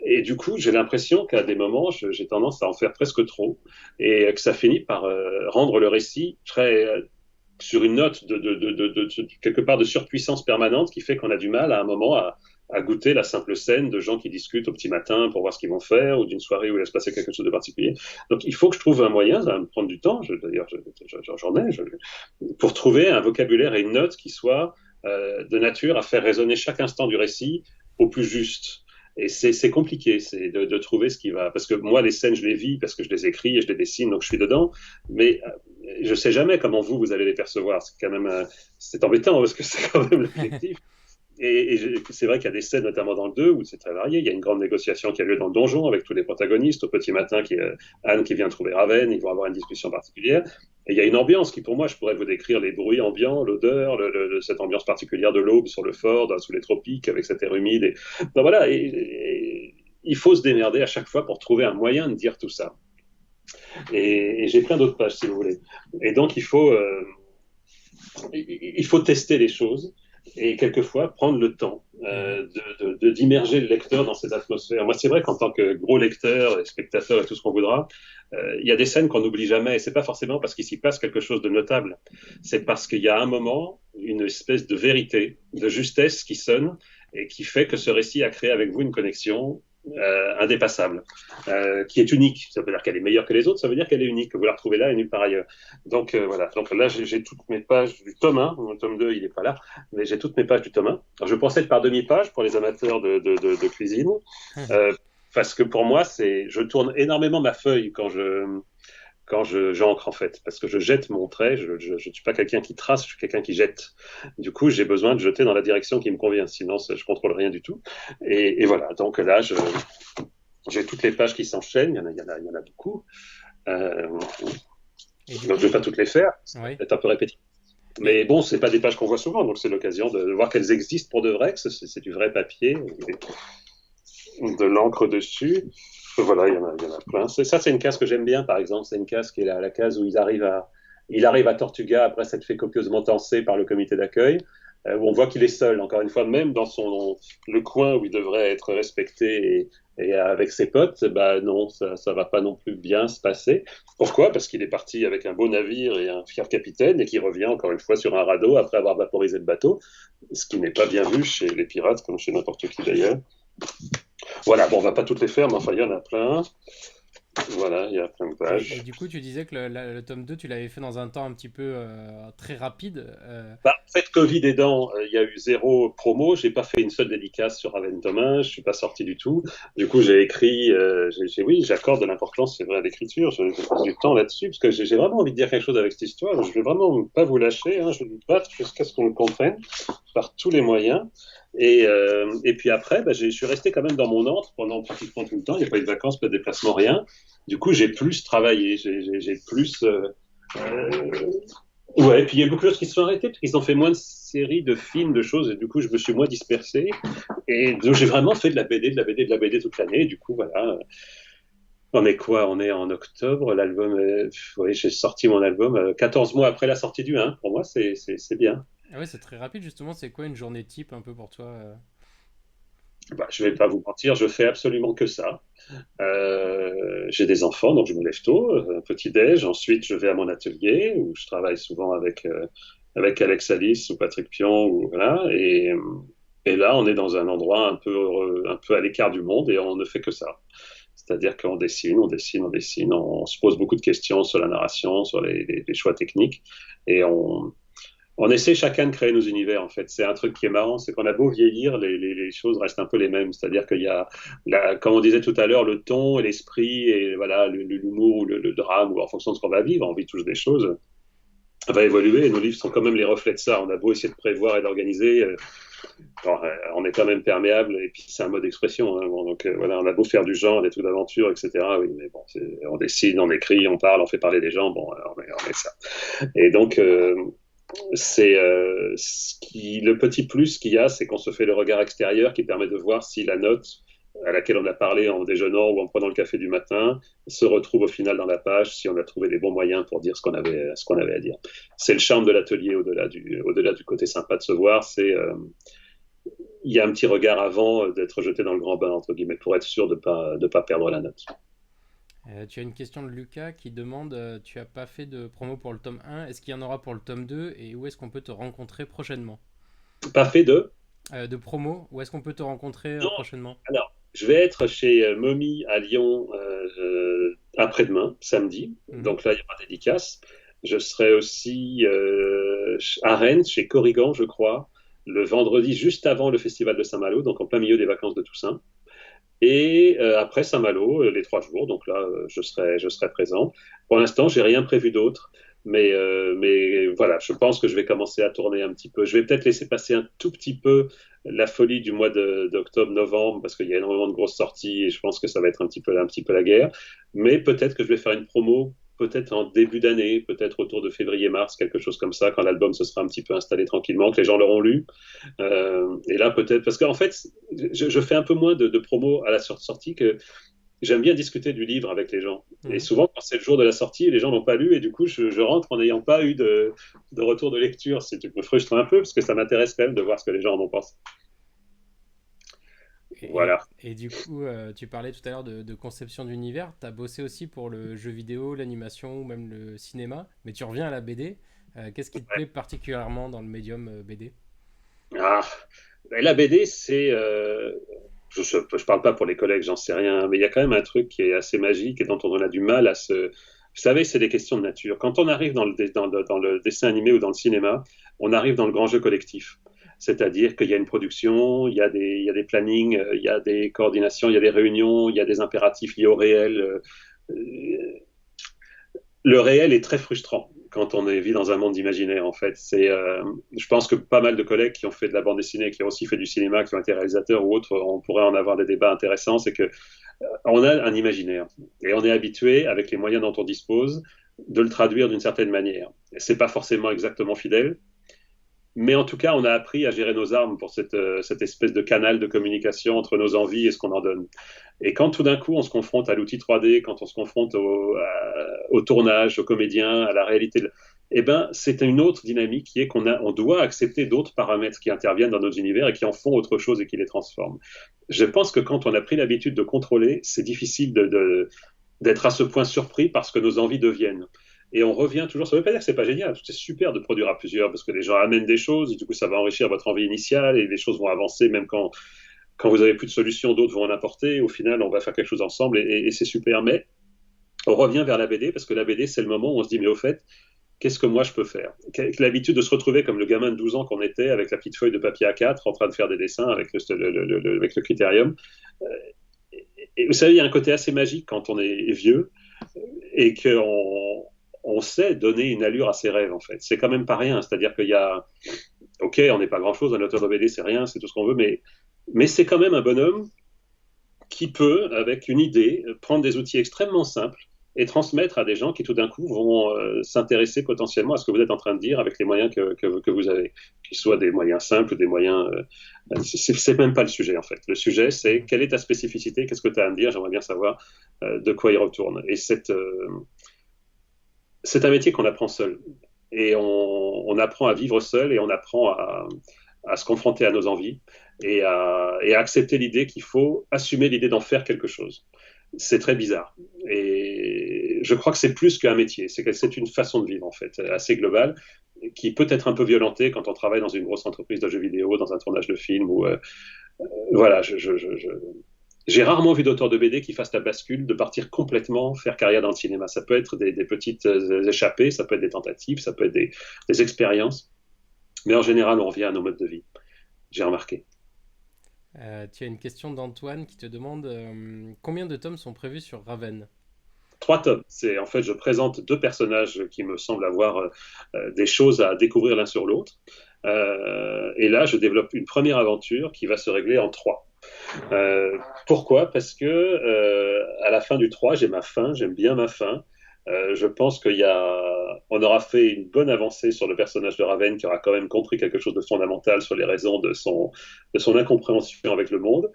et du coup, j'ai l'impression qu'à des moments, j'ai tendance à en faire presque trop et que ça finit par rendre le récit très... sur une note quelque part de surpuissance permanente qui fait qu'on a du mal à un moment à goûter la simple scène de gens qui discutent au petit matin pour voir ce qu'ils vont faire ou d'une soirée où il va se passer quelque chose de particulier. Donc il faut que je trouve un moyen, ça va me prendre du temps, d'ailleurs j'en ai, pour trouver un vocabulaire et une note qui soit de nature à faire résonner chaque instant du récit au plus juste. Et c'est compliqué, c'est de trouver ce qui va... Parce que moi, les scènes, je les vis parce que je les écris et je les dessine, donc je suis dedans. Mais je sais jamais comment vous allez les percevoir. C'est quand même... c'est embêtant parce que c'est quand même l'objectif. Et c'est vrai qu'il y a des scènes, notamment dans le 2, où c'est très varié. Il y a une grande négociation qui a lieu dans le donjon avec tous les protagonistes. Au petit matin, Anne qui vient trouver Ravenne, ils vont avoir une discussion particulière. Et il y a une ambiance qui, pour moi, je pourrais vous décrire les bruits ambiants, l'odeur, cette ambiance particulière de l'aube sur le fort, sous les tropiques, avec cette air humide. Donc voilà, et il faut se démerder à chaque fois pour trouver un moyen de dire tout ça. Et j'ai plein d'autres pages, si vous voulez. Et donc, il faut tester les choses et quelquefois prendre le temps d'immerger le lecteur dans ces atmosphères. Moi, c'est vrai qu'en tant que gros lecteur, et spectateur et tout ce qu'on voudra, il y a des scènes qu'on n'oublie jamais, et c'est pas forcément parce qu'il s'y passe quelque chose de notable, c'est parce qu'il y a un moment, une espèce de vérité, de justesse qui sonne, et qui fait que ce récit a créé avec vous une connexion indépassable, qui est unique. Ça veut dire qu'elle est meilleure que les autres, ça veut dire qu'elle est unique, que vous la retrouvez là et nulle part ailleurs. Donc voilà, donc là j'ai toutes mes pages du tome 1, le tome 2 il n'est pas là, mais j'ai toutes mes pages du tome 1. Alors je procède par demi-page pour les amateurs de cuisine, parce que pour moi, je tourne énormément ma feuille quand j'encre en fait, parce que je jette mon trait, je ne suis pas quelqu'un qui trace, je suis quelqu'un qui jette. Du coup, j'ai besoin de jeter dans la direction qui me convient, sinon je contrôle rien du tout. Et voilà, donc là, j'ai toutes les pages qui s'enchaînent, il y en a beaucoup. Donc je vais pas toutes les faire, ça va être un peu répétitif. Mais bon, c'est pas des pages qu'on voit souvent, donc c'est l'occasion de voir qu'elles existent pour de vrai, que c'est du vrai papier, de l'encre dessus. Voilà, il y en a plein. Ça, c'est une case que j'aime bien, par exemple. C'est une case qui est la case où il arrive à Tortuga après s'être fait copieusement tancer par le comité d'accueil, où on voit qu'il est seul, encore une fois, même dans le coin où il devrait être respecté et avec ses potes, bah non, ça va pas non plus bien se passer. Pourquoi? Parce qu'il est parti avec un beau navire et un fier capitaine et qu'il revient encore une fois sur un radeau après avoir vaporisé le bateau, ce qui n'est pas bien vu chez les pirates, comme chez n'importe qui d'ailleurs. Voilà, bon, on va pas toutes les faire, mais enfin, il y en a plein. Voilà, il y a plein de Et pages. du coup, tu disais que le tome 2 tu l'avais fait dans un temps un petit peu très rapide. Bah, en fait, Covid aidant, il y a eu zéro promo. J'ai pas fait une seule dédicace sur Raven Thomas. Je suis pas sorti du tout. Du coup, j'ai écrit. Oui, j'accorde de l'importance, c'est vrai, à l'écriture. Je passe du temps là-dessus parce que j'ai vraiment envie de dire quelque chose avec cette histoire. Je vais vraiment pas vous lâcher. Hein, je vais me battre jusqu'à ce qu'on le comprenne par tous les moyens. Et puis après, bah, je suis resté quand même dans mon antre pendant pratiquement tout le temps. Il n'y a pas eu de vacances, pas de déplacement, rien. Du coup, j'ai plus travaillé. J'ai plus. Euh, Ouais, et puis il y a beaucoup de choses qui se sont arrêtées, parce qu'ils ont fait moins de séries, de films, de choses, et du coup je me suis moins dispersé. Et donc j'ai vraiment fait de la BD, de la BD, de la BD toute l'année, et du coup voilà. On est quoi? On est en octobre, l'album, oui, j'ai sorti mon album 14 mois après la sortie du 1. Pour moi, c'est bien. Ah ouais, c'est très rapide justement. C'est quoi une journée type un peu pour toi Bah, je vais pas vous mentir, je fais absolument que ça. J'ai des enfants, donc je me lève tôt, petit déj. Ensuite, je vais à mon atelier où je travaille souvent avec Alex Alice ou Patrick Pion. Ou, voilà, et là, on est dans un endroit un peu à l'écart du monde et on ne fait que ça. C'est-à-dire qu'on dessine, on dessine, on dessine, on se pose beaucoup de questions sur la narration, sur les choix techniques, et on essaie chacun de créer nos univers, en fait. C'est un truc qui est marrant, c'est qu'on a beau vieillir, les choses restent un peu les mêmes. C'est-à-dire qu'il y a, comme on disait tout à l'heure, le ton et l'esprit, et voilà, l'humour ou le drame, ou en fonction de ce qu'on va vivre, on vit tous des choses, va évoluer, et nos livres sont quand même les reflets de ça. On a beau essayer de prévoir et d'organiser, on est quand même perméable, et puis c'est un mode d'expression. Hein. Bon, donc voilà, on a beau faire du genre, des trucs d'aventure, etc. Oui, mais bon, on dessine, on écrit, on parle, on fait parler des gens, bon, on est ça. Et donc, c'est le petit plus qu'il y a, c'est qu'on se fait le regard extérieur qui permet de voir si la note à laquelle on a parlé en déjeunant ou en prenant le café du matin se retrouve au final dans la page, si on a trouvé les bons moyens pour dire ce qu'on avait à dire. C'est le charme de l'atelier au-delà du côté sympa de se voir, il y a un petit regard avant d'être jeté dans le grand bain, entre guillemets, pour être sûr de pas perdre la note. Tu as une question de Lucas qui demande tu as pas fait de promo pour le tome 1, est-ce qu'il y en aura pour le tome 2 et où est-ce qu'on peut te rencontrer prochainement Pas fait de. De promo, où est-ce qu'on peut te rencontrer Non, prochainement alors, je vais être chez Mommy à Lyon après-demain, samedi. Mhm. Donc là, il y aura dédicace. Je serai aussi à Rennes, chez Corrigan, je crois, le vendredi juste avant le festival de Saint-Malo, donc en plein milieu des vacances de Toussaint. Et après Saint-Malo, les 3 jours. Donc là, je serai présent. Pour l'instant, j'ai rien prévu d'autre. Mais voilà, je pense que je vais commencer à tourner un petit peu. Je vais peut-être laisser passer un tout petit peu la folie du mois d'octobre-novembre parce qu'il y a énormément de grosses sorties et je pense que ça va être un petit peu la guerre. Mais peut-être que je vais faire une promo, peut-être en début d'année, peut-être autour de février-mars, quelque chose comme ça, quand l'album se sera un petit peu installé tranquillement, que les gens l'auront lu. Et là, peut-être, parce qu'en fait, je fais un peu moins de promo à la sortie que j'aime bien discuter du livre avec les gens. Et Mhm. souvent, quand c'est le jour de la sortie, les gens l'ont pas lu et du coup, je rentre en n'ayant pas eu de retour de lecture. C'est me frustre un peu parce que ça m'intéresse quand même de voir ce que les gens en ont pensé. Et, Voilà. et du coup, tu parlais tout à l'heure de conception d'univers. Tu as bossé aussi pour le jeu vidéo, l'animation ou même le cinéma, mais tu reviens à la BD. Qu'est-ce qui te plaît particulièrement dans le médium BD Ah, la BD, je parle pas pour les collègues, j'en sais rien, mais il y a quand même un truc qui est assez magique et dont on a du mal à se. Vous savez, c'est des questions de nature. Quand on arrive dans le dessin animé ou dans le cinéma, on arrive dans le grand jeu collectif. C'est-à-dire qu'il y a une production, il y a des plannings, il y a des coordinations, il y a des réunions, il y a des impératifs liés au réel. Le réel est très frustrant quand on vit dans un monde imaginaire, en fait. Je pense que pas mal de collègues qui ont fait de la bande dessinée, qui ont aussi fait du cinéma, qui ont été réalisateurs ou autres, on pourrait en avoir des débats intéressants. C'est que on a un imaginaire et on est habitué, avec les moyens dont on dispose, de le traduire d'une certaine manière. C'est pas forcément exactement fidèle, mais en tout cas, on a appris à gérer nos armes pour cette espèce de canal de communication entre nos envies et ce qu'on en donne. Et quand tout d'un coup, on se confronte à l'outil 3D, quand on se confronte au tournage, aux comédiens, à la réalité, eh ben, c'est une autre dynamique qui est on doit accepter d'autres paramètres qui interviennent dans nos univers et qui en font autre chose et qui les transforment. Je pense que quand on a pris l'habitude de contrôler, c'est difficile d'être à ce point surpris parce que nos envies deviennent. Et on revient toujours, ça ne veut pas dire que c'est pas génial, c'est super de produire à plusieurs parce que les gens amènent des choses et du coup ça va enrichir votre envie initiale et les choses vont avancer même quand vous avez plus de solutions, d'autres vont en apporter. Au final, on va faire quelque chose ensemble et c'est super. Mais on revient vers la BD parce que la BD, c'est le moment où on se dit, mais au fait, qu'est-ce que moi je peux faire? L'habitude de se retrouver comme le gamin de 12 ans qu'on était, avec la petite feuille de papier A4, en train de faire des dessins avec avec le critérium. Et vous savez, il y a un côté assez magique quand on est vieux et qu'on sait donner une allure à ses rêves, en fait. C'est quand même pas rien. C'est-à-dire qu'il y a, ok, on n'est pas grand-chose, un auteur de BD, c'est rien, c'est tout ce qu'on veut, mais c'est quand même un bonhomme qui peut, avec une idée, prendre des outils extrêmement simples et transmettre à des gens qui tout d'un coup vont s'intéresser potentiellement à ce que vous êtes en train de dire avec les moyens que vous avez, qu'ils soient des moyens simples, des moyens... c'est même pas le sujet en fait. Le sujet c'est quelle est ta spécificité, qu'est-ce que tu as à me dire, j'aimerais bien savoir de quoi il retourne. Et c'est un métier qu'on apprend seul. Et on apprend à vivre seul et on apprend à se confronter à nos envies et à accepter l'idée qu'il faut assumer l'idée d'en faire quelque chose. C'est très bizarre. Et je crois que c'est plus qu'un métier, c'est une façon de vivre en fait, assez globale, qui peut être un peu violentée quand on travaille dans une grosse entreprise de jeux vidéo, dans un tournage de film, ou voilà, j'ai rarement vu d'auteurs de BD qui fassent la bascule de partir complètement faire carrière dans le cinéma. Ça peut être des petites échappées, ça peut être des tentatives, ça peut être des expériences, mais en général, on revient à nos modes de vie. J'ai remarqué. Tu as une question d'Antoine qui te demande combien de tomes sont prévus sur Raven? 3 tomes. En fait, je présente 2 personnages qui me semblent avoir des choses à découvrir l'un sur l'autre. Et là, je développe une première aventure qui va se régler en 3. Pourquoi? Parce que à la fin du 3, j'ai ma fin, j'aime bien ma fin. Je pense on aura fait une bonne avancée sur le personnage de Raven qui aura quand même compris quelque chose de fondamental sur les raisons de son incompréhension avec le monde.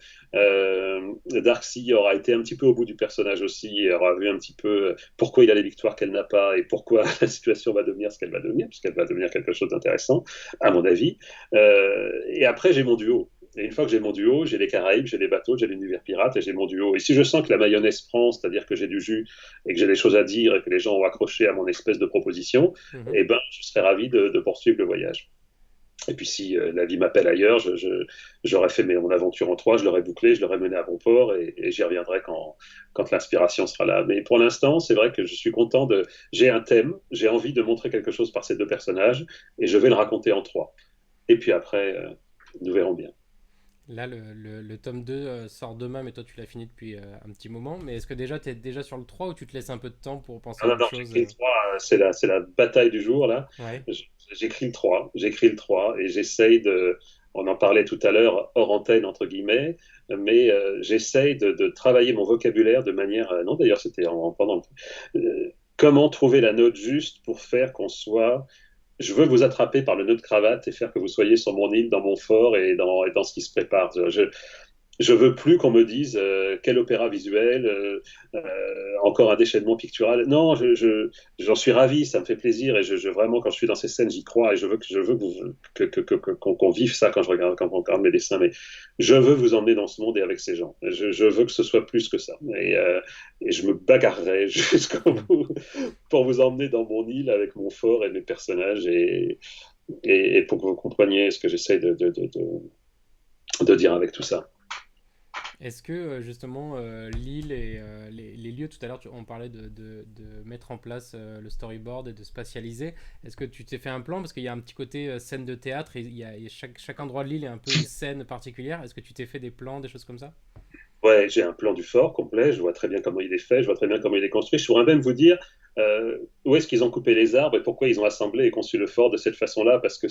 Darkseid aura été un petit peu au bout du personnage aussi et aura vu un petit peu pourquoi il a les victoires qu'elle n'a pas et pourquoi la situation va devenir ce qu'elle va devenir, puisqu'elle va devenir quelque chose d'intéressant, à mon avis. Et après, j'ai mon duo. Et une fois que j'ai mon duo, j'ai les Caraïbes, j'ai les bateaux, j'ai l'univers pirate et j'ai mon duo. Et si je sens que la mayonnaise prend, c'est-à-dire que j'ai du jus et que j'ai des choses à dire et que les gens ont accroché à mon espèce de proposition, eh ben, je serais ravi de poursuivre le voyage. Et puis si la vie m'appelle ailleurs, j'aurais fait mon aventure en 3, je l'aurais bouclé, je l'aurais mené à bon port et j'y reviendrai quand l'inspiration sera là. Mais pour l'instant, c'est vrai que je suis content J'ai un thème, j'ai envie de montrer quelque chose par ces 2 personnages et je vais le raconter en 3. Et puis après, nous verrons bien. Là, le tome 2 sort demain, mais toi, tu l'as fini depuis un petit moment. Mais est-ce que déjà, tu es déjà sur le 3 ou tu te laisses un peu de temps pour penser Ah à non, autre non, chose j'écris le 3, c'est la bataille du jour, là. Ouais. J'écris le 3 et j'essaye on en parlait tout à l'heure, hors antenne, entre guillemets, mais j'essaye de travailler mon vocabulaire de manière, non d'ailleurs c'était pendant, comment trouver la note juste pour faire qu'on soit, je veux vous attraper par le nœud de cravate et faire que vous soyez sur mon île, dans mon fort et dans ce qui se prépare. Je veux plus qu'on me dise quel opéra visuel, encore un déchaînement pictural. Non, j'en suis ravi, ça me fait plaisir et vraiment quand je suis dans ces scènes, j'y crois et qu'on vive ça quand on regarde mes dessins. Mais je veux vous emmener dans ce monde et avec ces gens. Je veux que ce soit plus que ça. Et je me bagarrerai jusqu'au bout pour vous emmener dans mon île avec mon fort et mes personnages et pour que vous compreniez ce que j'essaie de dire avec tout ça. Est-ce que justement l'île et les lieux, tout à l'heure on parlait de mettre en place le storyboard et de spatialiser, est-ce que tu t'es fait un plan? Parce qu'il y a un petit côté scène de théâtre et chaque endroit de l'île est un peu une scène particulière. Est-ce que tu t'es fait des plans, des choses comme ça? Ouais, j'ai un plan du fort complet, je vois très bien comment il est fait, je vois très bien comment il est construit. Je pourrais même vous dire où est-ce qu'ils ont coupé les arbres et pourquoi ils ont assemblé et conçu le fort de cette façon-là, parce que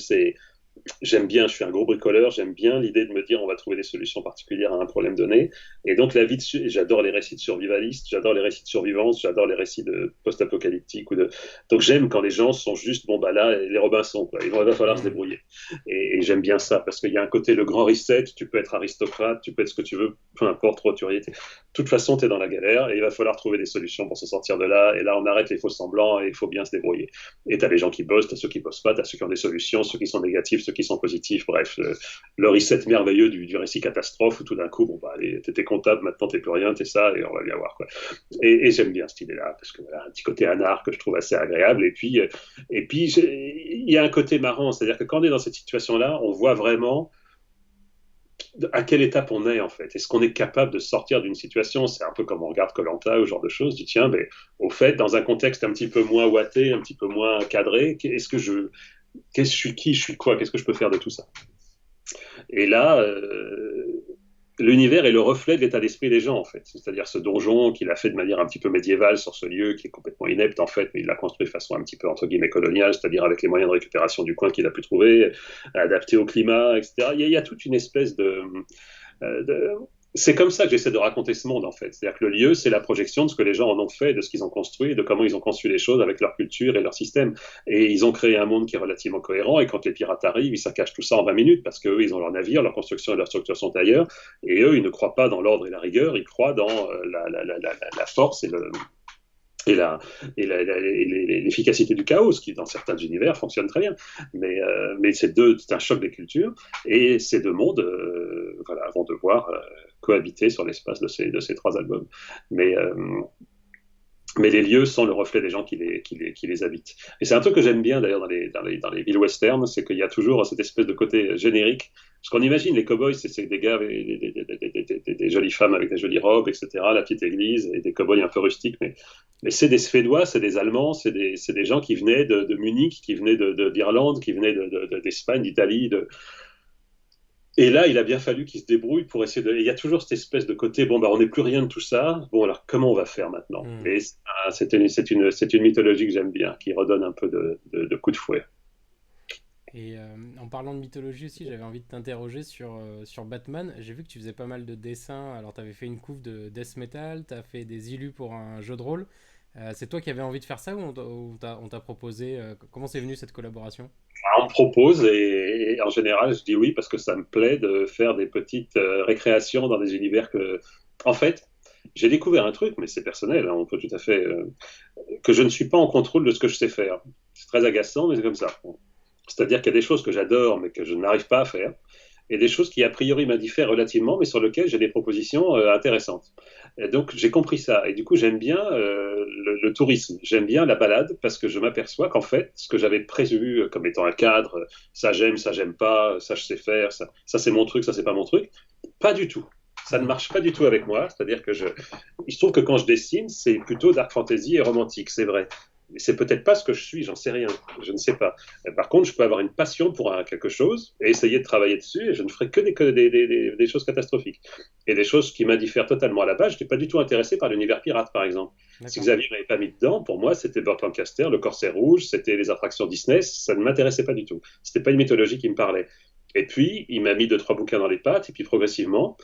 j'aime bien, je suis un gros bricoleur, j'aime bien l'idée de me dire on va trouver des solutions particulières à un problème donné. Et donc j'adore les récits de survivalistes, j'adore les récits de survivance, j'adore les récits de post-apocalyptiques donc j'aime quand les gens sont juste bon bah là les Robinson quoi, il va falloir se débrouiller. Et j'aime bien ça parce qu'il y a un côté le grand reset, tu peux être aristocrate, tu peux être ce que tu veux, peu importe autorité. De toute façon, tu es dans la galère et il va falloir trouver des solutions pour se sortir de là. Et là, on arrête les faux semblants et il faut bien se débrouiller. Et tu as les gens qui bossent, tu as ceux qui bossent pas, tu as ceux qui ont des solutions, ceux qui sont négatifs, ceux qui sont positifs. Bref, le reset merveilleux du récit catastrophe où tout d'un coup, bon, bah, t'étais comptable, maintenant t'es plus rien, t'es ça et on va bien voir, quoi. Et j'aime bien cette idée-là parce que voilà, un petit côté anard que je trouve assez agréable. Et puis il y a un côté marrant, c'est-à-dire que quand on est dans cette situation-là, on voit vraiment à quelle étape on est en fait. Est-ce qu'on est capable de sortir d'une situation? C'est un peu comme on regarde koh ou ce genre de choses. Je dis tiens, mais au fait, dans un contexte un petit peu moins ouaté, un petit peu moins cadré, je suis qui, je suis quoi, qu'est-ce que je peux faire de tout ça? Et là, l'univers est le reflet de l'état d'esprit des gens, en fait. C'est-à-dire ce donjon qu'il a fait de manière un petit peu médiévale sur ce lieu qui est complètement inepte, en fait, mais il l'a construit de façon un petit peu, entre guillemets, coloniale, c'est-à-dire avec les moyens de récupération du coin qu'il a pu trouver, adapté au climat, etc. Il y a toute une espèce de... C'est comme ça que j'essaie de raconter ce monde, en fait. C'est-à-dire que le lieu, c'est la projection de ce que les gens en ont fait, de ce qu'ils ont construit, de comment ils ont conçu les choses avec leur culture et leur système. Et ils ont créé un monde qui est relativement cohérent. Et quand les pirates arrivent, ils saccagent tout ça en 20 minutes parce qu'eux, ils ont leur navire, leur construction et leur structure sont ailleurs. Et eux, ils ne croient pas dans l'ordre et la rigueur, ils croient dans la force et la, l'efficacité du chaos, ce qui dans certains univers fonctionne très bien. Mais c'est un choc des cultures et ces deux mondes voilà, vont devoir cohabiter sur l'espace de ces trois albums. Mais, euh, mais les lieux sont le reflet des gens qui les habitent. Et c'est un truc que j'aime bien d'ailleurs dans les villes western, c'est qu'il y a toujours cette espèce de côté générique. Parce qu'on imagine les cowboys, c'est des gars avec des jolies femmes avec des jolies robes, etc., la petite église, et des cowboys un peu rustiques, mais c'est des Suédois, c'est des Allemands, c'est des gens qui venaient de Munich, qui venaient d'Irlande, qui venaient d'Espagne, d'Italie, et là, il a bien fallu qu'ils se débrouillent pour essayer de. Il y a toujours cette espèce de côté, bon, bah, on n'est plus rien de tout ça. Bon, alors, comment on va faire maintenant? Et c'est une mythologie que j'aime bien, qui redonne un peu de coup de fouet. Et en parlant de mythologie aussi, j'avais envie de t'interroger sur Batman. J'ai vu que tu faisais pas mal de dessins. Alors, tu avais fait une couve de death metal, tu as fait des illus pour un jeu de rôle. C'est toi qui avais envie de faire ça ou on t'a proposé comment c'est venu cette collaboration? On me propose, et en général, je dis oui parce que ça me plaît de faire des petites récréations dans des univers que. En fait, j'ai découvert un truc, mais c'est personnel, hein, on peut tout à fait. Que je ne suis pas en contrôle de ce que je sais faire. C'est très agaçant, mais c'est comme ça. C'est-à-dire qu'il y a des choses que j'adore, mais que je n'arrive pas à faire, et des choses qui, a priori, m'indiffèrent relativement, mais sur lesquelles j'ai des propositions intéressantes. Et donc, j'ai compris ça. Et du coup, j'aime bien le tourisme. J'aime bien la balade, parce que je m'aperçois qu'en fait, ce que j'avais prévu comme étant un cadre, ça j'aime pas, ça, je sais faire, ça c'est mon truc, ça, c'est pas mon truc, pas du tout. Ça ne marche pas du tout avec moi. C'est-à-dire que il se trouve que quand je dessine, c'est plutôt dark fantasy et romantique, c'est vrai. Mais c'est peut-être pas ce que je suis, j'en sais rien, je ne sais pas. Par contre, je peux avoir une passion pour quelque chose et essayer de travailler dessus, et je ne ferai que des choses catastrophiques. Et des choses qui m'indiffèrent totalement à la base. Je n'étais pas du tout intéressé par l'univers pirate, par exemple. Si D'accord. Xavier m'avait pas mis dedans, pour moi, c'était Burt Lancaster, le Corsaire Rouge, c'était les attractions Disney, ça ne m'intéressait pas du tout. C'était pas une mythologie qui me parlait. Et puis, il m'a mis deux, trois bouquins dans les pattes, et puis progressivement,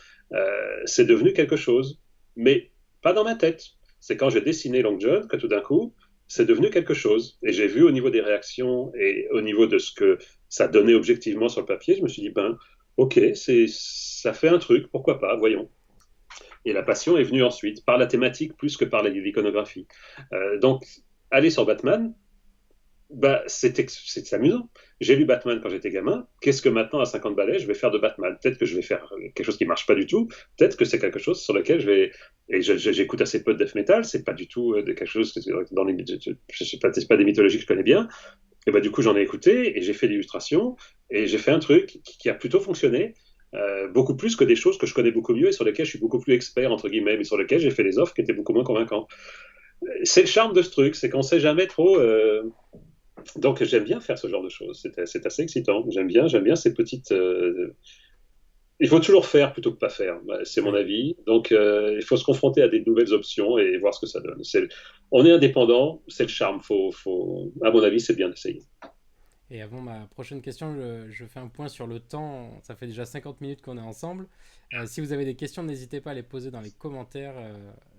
c'est devenu quelque chose. Mais pas dans ma tête. C'est quand j'ai dessiné Long John que tout d'un coup, c'est devenu quelque chose. Et j'ai vu au niveau des réactions et au niveau de ce que ça donnait objectivement sur le papier, je me suis dit, ben, ok, ça fait un truc, pourquoi pas, voyons. Et la passion est venue ensuite, par la thématique plus que par l'iconographie. Donc, aller sur Batman, bah, c'est amusant. J'ai lu Batman quand j'étais gamin. Qu'est-ce que maintenant, à 50 balais, je vais faire de Batman? Peut-être que je vais faire quelque chose qui marche pas du tout. Peut-être que c'est quelque chose sur lequel je vais. Et j'écoute assez peu de death metal. C'est pas du tout quelque chose dans les. Je sais pas, c'est pas des mythologies que je connais bien. Et bah, du coup, j'en ai écouté et j'ai fait l'illustration et j'ai fait un truc qui a plutôt fonctionné. Beaucoup plus que des choses que je connais beaucoup mieux et sur lesquelles je suis beaucoup plus expert, entre guillemets, mais sur lesquelles j'ai fait des offres qui étaient beaucoup moins convaincantes. C'est le charme de ce truc, c'est qu'on sait jamais trop. Donc j'aime bien faire ce genre de choses. C'est assez excitant. J'aime bien ces petites. Il faut toujours faire plutôt que pas faire. C'est mon Ouais. avis. Donc il faut se confronter à des nouvelles options et voir ce que ça donne. On est indépendant, c'est le charme. À mon avis, c'est bien d'essayer. Et avant ma prochaine question, je fais un point sur le temps. Ça fait déjà 50 minutes qu'on est ensemble. Si vous avez des questions, n'hésitez pas à les poser dans les commentaires.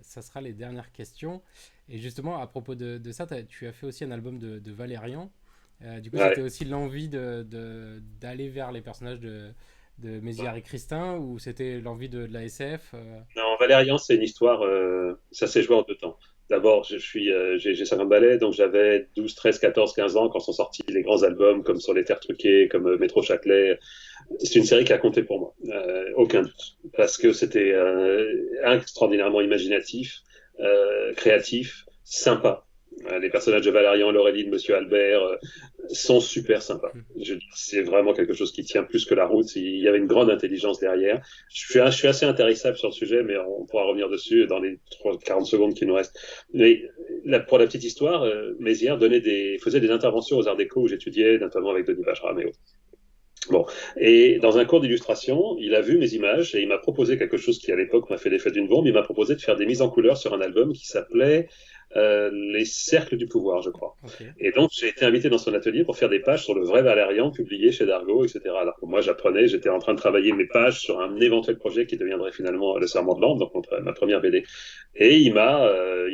Ça sera les dernières questions. Et justement, à propos de ça, tu as fait aussi un album de Valérian. Du coup, c'était Ouais. aussi l'envie d'aller vers les personnages de Mézières et Christin ou c'était l'envie de la SF Non, Valérian, c'est une histoire. Ça s'est joué en deux temps. D'abord, j'ai 50 ballets, donc j'avais 12, 13, 14, 15 ans quand sont sortis les grands albums comme Sur les terres truquées, comme Métro Châtelet. C'est une série qui a compté pour moi, aucun doute, parce que c'était extraordinairement imaginatif, créatif, sympa. Les personnages de Valérian, Laureline, Monsieur Albert, sont super sympas. C'est vraiment quelque chose qui tient plus que la route. Il y avait une grande intelligence derrière. Je suis assez intéressable sur le sujet, mais on pourra revenir dessus dans les 40 secondes qui nous restent. Mais pour la petite histoire, Mézières faisait des interventions aux Arts Déco où j'étudiais, notamment avec Denis Bajram et autres. Bon. Et dans un cours d'illustration, il a vu mes images et il m'a proposé quelque chose qui, à l'époque, m'a fait l'effet d'une bombe. Il m'a proposé de faire des mises en couleur sur un album qui s'appelait Les Cercles du Pouvoir, je crois. Ok. Et donc, j'ai été invité dans son atelier pour faire des pages sur le vrai Valérian publié chez Dargaud, etc. Alors que moi, j'étais en train de travailler mes pages sur un éventuel projet qui deviendrait finalement Le Serment de Lampe, donc ma première BD. Et il m'a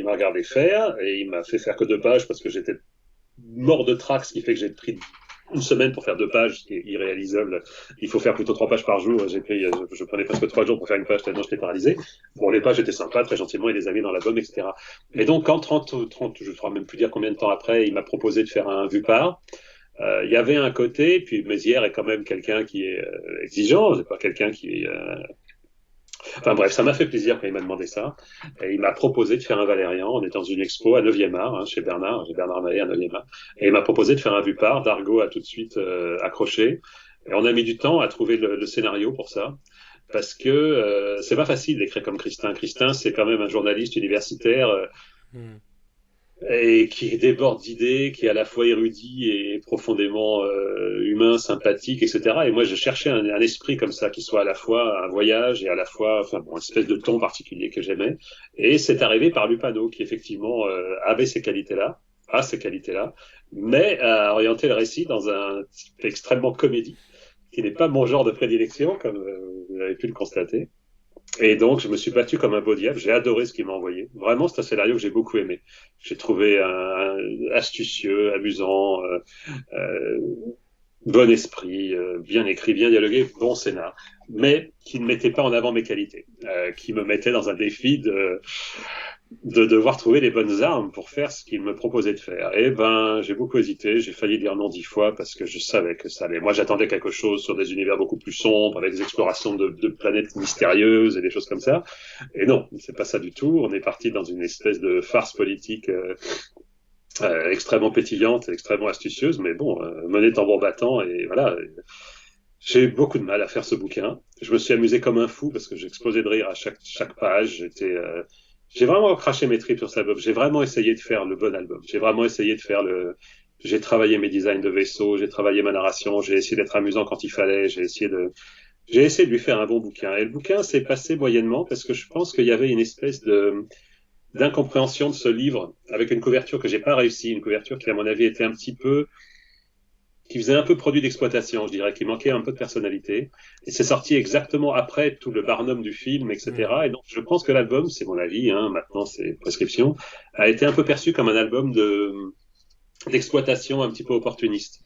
regardé faire et il m'a fait faire que 2 pages parce que j'étais mort de trac, ce qui fait que j'ai pris une semaine pour faire 2 pages, ce qui est irréalisable. Il faut faire plutôt 3 pages par jour. Je prenais presque 3 jours pour faire une page tellement j'étais paralysé. Bon, les pages étaient sympas, très gentiment, il les a mis dans l'album, etc. Et donc, quand 30, je ne saurais même plus dire combien de temps après, il m'a proposé de faire un vu par, il y avait un côté, puis Mézières est quand même quelqu'un qui est exigeant, c'est pas quelqu'un qui est enfin bref, ça m'a fait plaisir quand il m'a demandé ça. Et il m'a proposé de faire un Valérian. On est dans une expo à 9e art, chez Bernard Maillet à 9e art. Et il m'a proposé de faire un vu-part. Dargaud a tout de suite accroché. Et on a mis du temps à trouver le scénario pour ça. Parce que c'est pas facile d'écrire comme Christin. Christin, c'est quand même un journaliste universitaire et qui déborde d'idées, qui est à la fois érudit et profondément humain, sympathique, etc. Et moi, je cherchais un esprit comme ça, qui soit à la fois un voyage et à la fois, enfin, bon, une espèce de ton particulier que j'aimais. Et c'est arrivé par Lupano, qui effectivement avait ces qualités-là, a ces qualités-là, mais a orienté le récit dans un type extrêmement comédie, qui n'est pas mon genre de prédilection, comme vous avez pu le constater. Et donc, je me suis battu comme un beau diable. J'ai adoré ce qu'il m'a envoyé. Vraiment, c'est un scénario que j'ai beaucoup aimé. J'ai trouvé astucieux, amusant, euh, bon esprit, bien écrit, bien dialogué, bon scénar, mais qui ne mettait pas en avant mes qualités, qui me mettait dans un défi de devoir trouver les bonnes armes pour faire ce qu'il me proposait de faire. Et ben, j'ai beaucoup hésité, j'ai failli dire non 10 fois parce que je savais que ça allait. Moi, j'attendais quelque chose sur des univers beaucoup plus sombres, avec des explorations de planètes mystérieuses et des choses comme ça. Et non, c'est pas ça du tout. On est parti dans une espèce de farce politique extrêmement pétillante, extrêmement astucieuse, mais bon, menée tambour battant, et voilà. J'ai eu beaucoup de mal à faire ce bouquin. Je me suis amusé comme un fou parce que j'explosais de rire à chaque page. J'ai vraiment craché mes tripes sur cet album. J'ai vraiment essayé de faire le bon album. J'ai vraiment essayé de faire j'ai travaillé mes designs de vaisseaux, j'ai travaillé ma narration, j'ai essayé d'être amusant quand il fallait, j'ai essayé de lui faire un bon bouquin. Et le bouquin s'est passé moyennement parce que je pense qu'il y avait une espèce d'incompréhension de ce livre avec une couverture que j'ai pas réussi, une couverture qui à mon avis était qui faisait un peu produit d'exploitation, je dirais, qui manquait un peu de personnalité. Et c'est sorti exactement après tout le Barnum du film, etc. Et donc, je pense que l'album, c'est mon avis, maintenant c'est prescription, a été un peu perçu comme un album d'exploitation un petit peu opportuniste.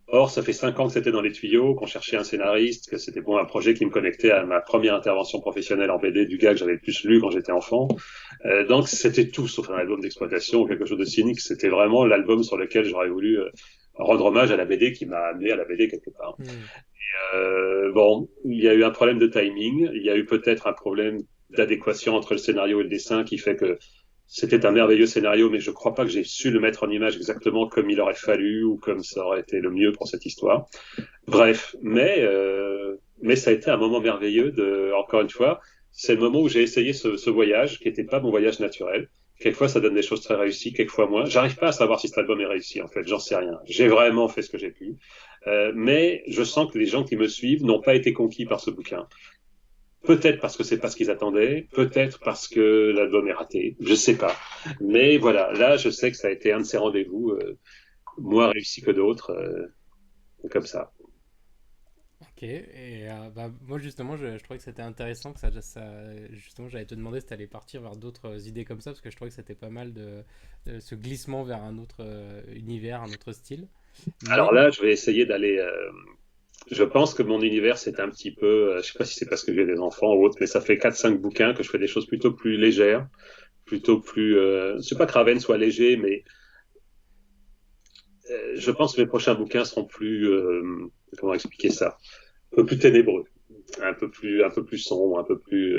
Or, ça fait 5 ans que c'était dans les tuyaux, qu'on cherchait un scénariste, que c'était un projet qui me connectait à ma première intervention professionnelle en BD du gars que j'avais le plus lu quand j'étais enfant. Donc, c'était tout sauf un album d'exploitation ou quelque chose de cynique. C'était vraiment l'album sur lequel j'aurais voulu rendre hommage à la BD qui m'a amené à la BD quelque part. Bon, il y a eu un problème de timing, il y a eu peut-être un problème d'adéquation entre le scénario et le dessin qui fait que c'était un merveilleux scénario, mais je crois pas que j'ai su le mettre en image exactement comme il aurait fallu ou comme ça aurait été le mieux pour cette histoire. Bref, mais ça a été un moment merveilleux encore une fois, c'est le moment où j'ai essayé ce voyage qui n'était pas mon voyage naturel. Quelquefois, ça donne des choses très réussies, quelquefois moins. J'arrive pas à savoir si cet album est réussi, en fait. J'en sais rien. J'ai vraiment fait ce que j'ai pu. Mais je sens que les gens qui me suivent n'ont pas été conquis par ce bouquin. Peut-être parce que c'est pas ce qu'ils attendaient, peut-être parce que l'album est raté, je sais pas. Mais voilà, là, je sais que ça a été un de ces rendez-vous, moins réussi que d'autres, comme ça. Ok, et moi justement, je trouvais que c'était intéressant que justement, j'allais te demander si tu allais partir vers d'autres idées comme ça, parce que je trouvais que c'était pas mal de ce glissement vers un autre univers, un autre style. Alors Mais, là, je vais essayer d'aller. Je pense que mon univers, c'est un petit peu. Je sais pas si c'est parce que j'ai des enfants ou autre, mais ça fait 4, 5 bouquins que je fais des choses plutôt plus légères, plutôt plus. C'est pas que Raven soit léger, mais je pense que mes prochains bouquins seront plus. Comment expliquer ça? Un peu plus ténébreux, un peu plus sombre, un peu plus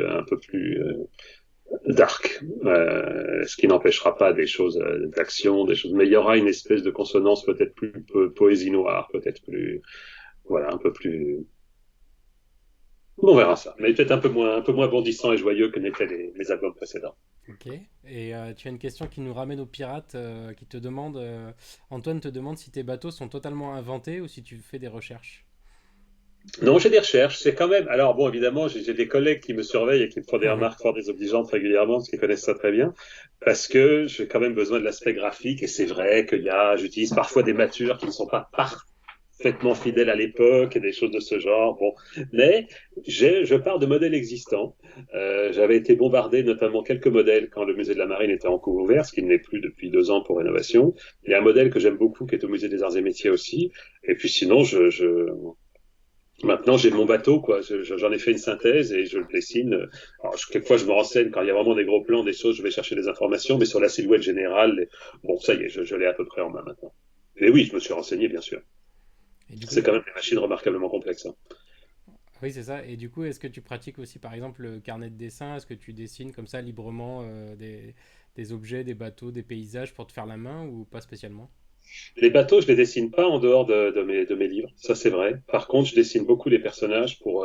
dark, ce qui n'empêchera pas des choses d'action, des choses, mais il y aura une espèce de consonance peut-être plus poésie noire, peut-être plus, voilà, un peu plus. On verra ça, mais peut-être un peu moins bondissant et joyeux que n'étaient mes albums précédents. Ok. Et tu as une question qui nous ramène aux pirates, qui te demande, Antoine te demande si tes bateaux sont totalement inventés ou si tu fais des recherches. Non, j'ai des recherches, c'est quand même. Alors bon, évidemment, j'ai des collègues qui me surveillent et qui me font des Ouais. remarques fort désobligeantes régulièrement, parce qu'ils connaissent ça très bien, parce que j'ai quand même besoin de l'aspect graphique, et c'est vrai j'utilise parfois des matures qui ne sont pas parfaitement fidèles à l'époque et des choses de ce genre. Bon, mais je pars de modèles existants. J'avais été bombardé notamment quelques modèles quand le musée de la Marine était en cours ouvert, ce qui ne l'est plus depuis 2 ans pour rénovation. Il y a un modèle que j'aime beaucoup qui est au musée des Arts et Métiers aussi. Et puis sinon, maintenant, j'ai mon bateau, quoi. J'en ai fait une synthèse et je le dessine. Alors, quelquefois, je me renseigne quand il y a vraiment des gros plans, des choses, je vais chercher des informations, mais sur la silhouette générale, bon, ça y est, je l'ai à peu près en main maintenant. Et oui, je me suis renseigné, bien sûr. Et du coup, C'est quand même des machines remarquablement complexes, hein. oui, c'est ça. Et du coup, est-ce que tu pratiques aussi, par exemple, le carnet de dessin? Est-ce que tu dessines comme ça librement des objets, des bateaux, des paysages pour te faire la main ou pas spécialement? Les bateaux, je les dessine pas en dehors de mes livres, ça c'est vrai. Par contre, je dessine beaucoup les personnages pour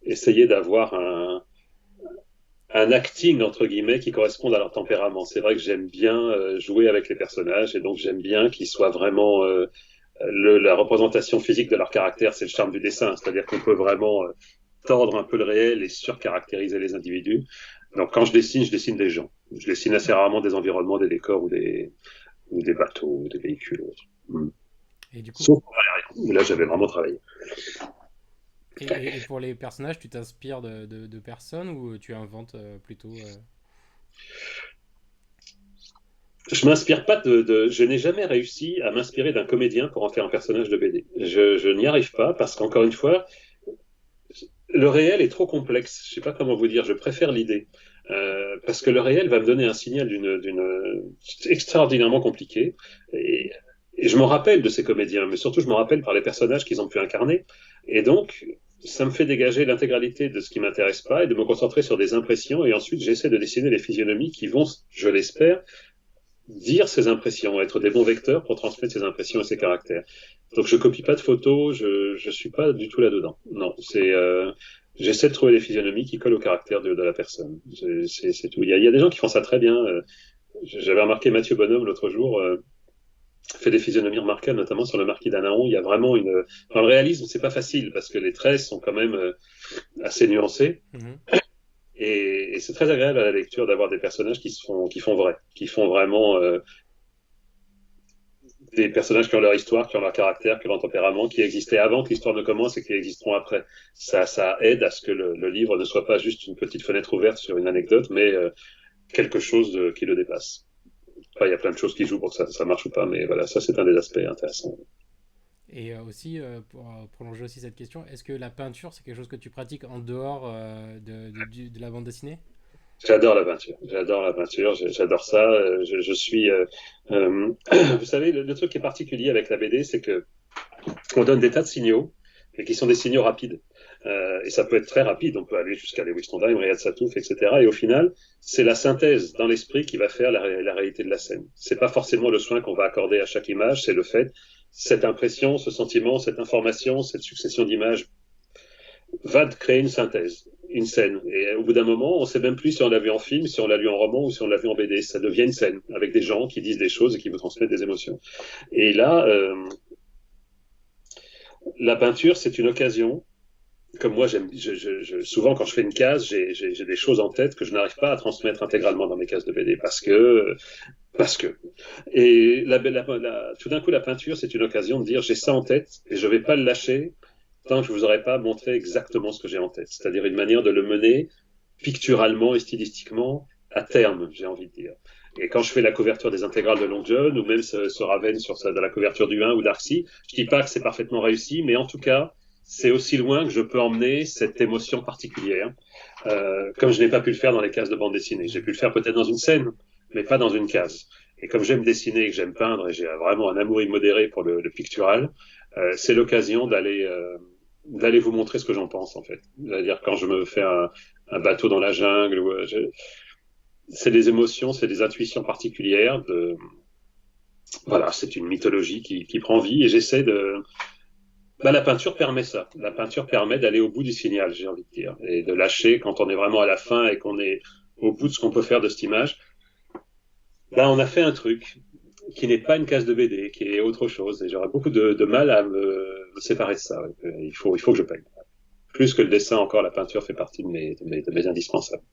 essayer d'avoir un acting entre guillemets qui corresponde à leur tempérament. C'est vrai que j'aime bien jouer avec les personnages et donc j'aime bien qu'ils soient vraiment la représentation physique de leur caractère, c'est le charme du dessin, c'est-à-dire qu'on peut vraiment tordre un peu le réel et surcaractériser les individus. Donc quand je dessine des gens. Je dessine assez rarement des environnements, des décors ou des bateaux, ou des véhicules. Mm. Et du coup, Sauf pour Valérian, où là j'avais vraiment travaillé. et pour les personnages, tu t'inspires de personnes ou tu inventes plutôt Je m'inspire pas je n'ai jamais réussi à m'inspirer d'un comédien pour en faire un personnage de BD. Je n'y arrive pas parce qu'encore une fois, le réel est trop complexe. Je sais pas comment vous dire. Je préfère l'idée parce que le réel va me donner un signal d'une extraordinairement compliqué. Et, et je me rappelle de ces comédiens, mais surtout je me rappelle par les personnages qu'ils ont pu incarner. Et donc, ça me fait dégager l'intégralité de ce qui m'intéresse pas et de me concentrer sur des impressions. Et ensuite, j'essaie de dessiner les physionomies qui vont, je l'espère, dire ses impressions, être des bons vecteurs pour transmettre ses impressions et ses caractères. Donc je copie pas de photos, je suis pas du tout là-dedans. Non, c'est j'essaie de trouver des physionomies qui collent au caractère de la personne. C'est tout. Il y a des gens qui font ça très bien. J'avais remarqué Mathieu Bonhomme l'autre jour. Fait des physionomies remarquables, notamment sur le marquis d'Anaon. Il y a vraiment une. Dans le réalisme, c'est pas facile parce que les traits sont quand même assez nuancés. Mhm. Et c'est très agréable à la lecture d'avoir des personnages qui font vrai, qui font vraiment des personnages qui ont leur histoire, qui ont leur caractère, qui ont leur tempérament, qui existaient avant que l'histoire ne commence et qui existeront après. Ça aide à ce que le livre ne soit pas juste une petite fenêtre ouverte sur une anecdote, mais quelque chose qui le dépasse. Enfin, il y a plein de choses qui jouent pour que ça marche ou pas, mais voilà, ça c'est un des aspects intéressants. Et aussi, pour prolonger aussi cette question, est-ce que la peinture, c'est quelque chose que tu pratiques en dehors de la bande dessinée? J'adore la peinture, j'adore ça. Je suis, vous savez, le truc qui est particulier avec la BD, c'est que on donne des tas de signaux, et qui sont des signaux rapides. Et ça peut être très rapide, on peut aller jusqu'à Lewis Trondheim, Riyad Satouf, etc. Et au final, c'est la synthèse dans l'esprit qui va faire la réalité de la scène. C'est pas forcément le soin qu'on va accorder à chaque image, c'est le fait, cette impression, ce sentiment, cette information, cette succession d'images va créer une synthèse, une scène. Et au bout d'un moment, on sait même plus si on l'a vu en film, si on l'a lu en roman ou si on l'a vu en BD. Ça devient une scène avec des gens qui disent des choses et qui vous transmettent des émotions. Et là, la peinture, c'est une occasion. Comme moi, souvent quand je fais une case, j'ai des choses en tête que je n'arrive pas à transmettre intégralement dans mes cases de BD parce que. Et tout d'un coup, la peinture, c'est une occasion de dire j'ai ça en tête et je vais pas le lâcher tant que je vous aurais pas montré exactement ce que j'ai en tête. C'est-à-dire une manière de le mener picturalement et stylistiquement à terme, j'ai envie de dire. Et quand je fais la couverture des intégrales de Long John, ou même ce Raven de la couverture du 1 ou d'Arcy, je dis pas que c'est parfaitement réussi, mais en tout cas, c'est aussi loin que je peux emmener cette émotion particulière, comme je n'ai pas pu le faire dans les cases de bande dessinée. J'ai pu le faire peut-être dans une scène, mais pas dans une case. Et comme j'aime dessiner et que j'aime peindre, et j'ai vraiment un amour immodéré pour le pictural, c'est l'occasion d'aller vous montrer ce que j'en pense, en fait. C'est-à-dire quand je me fais un bateau dans la jungle, c'est des émotions, c'est des intuitions particulières. Voilà, c'est une mythologie qui prend vie et j'essaie de. Bah, la peinture permet ça. La peinture permet d'aller au bout du signal, j'ai envie de dire, et de lâcher quand on est vraiment à la fin et qu'on est au bout de ce qu'on peut faire de cette image. Bah, on a fait un truc qui n'est pas une case de BD, qui est autre chose. Et j'aurais beaucoup de mal à me séparer de ça. Ouais. Il faut que je peigne. Plus que le dessin, encore, la peinture fait partie de mes indispensables.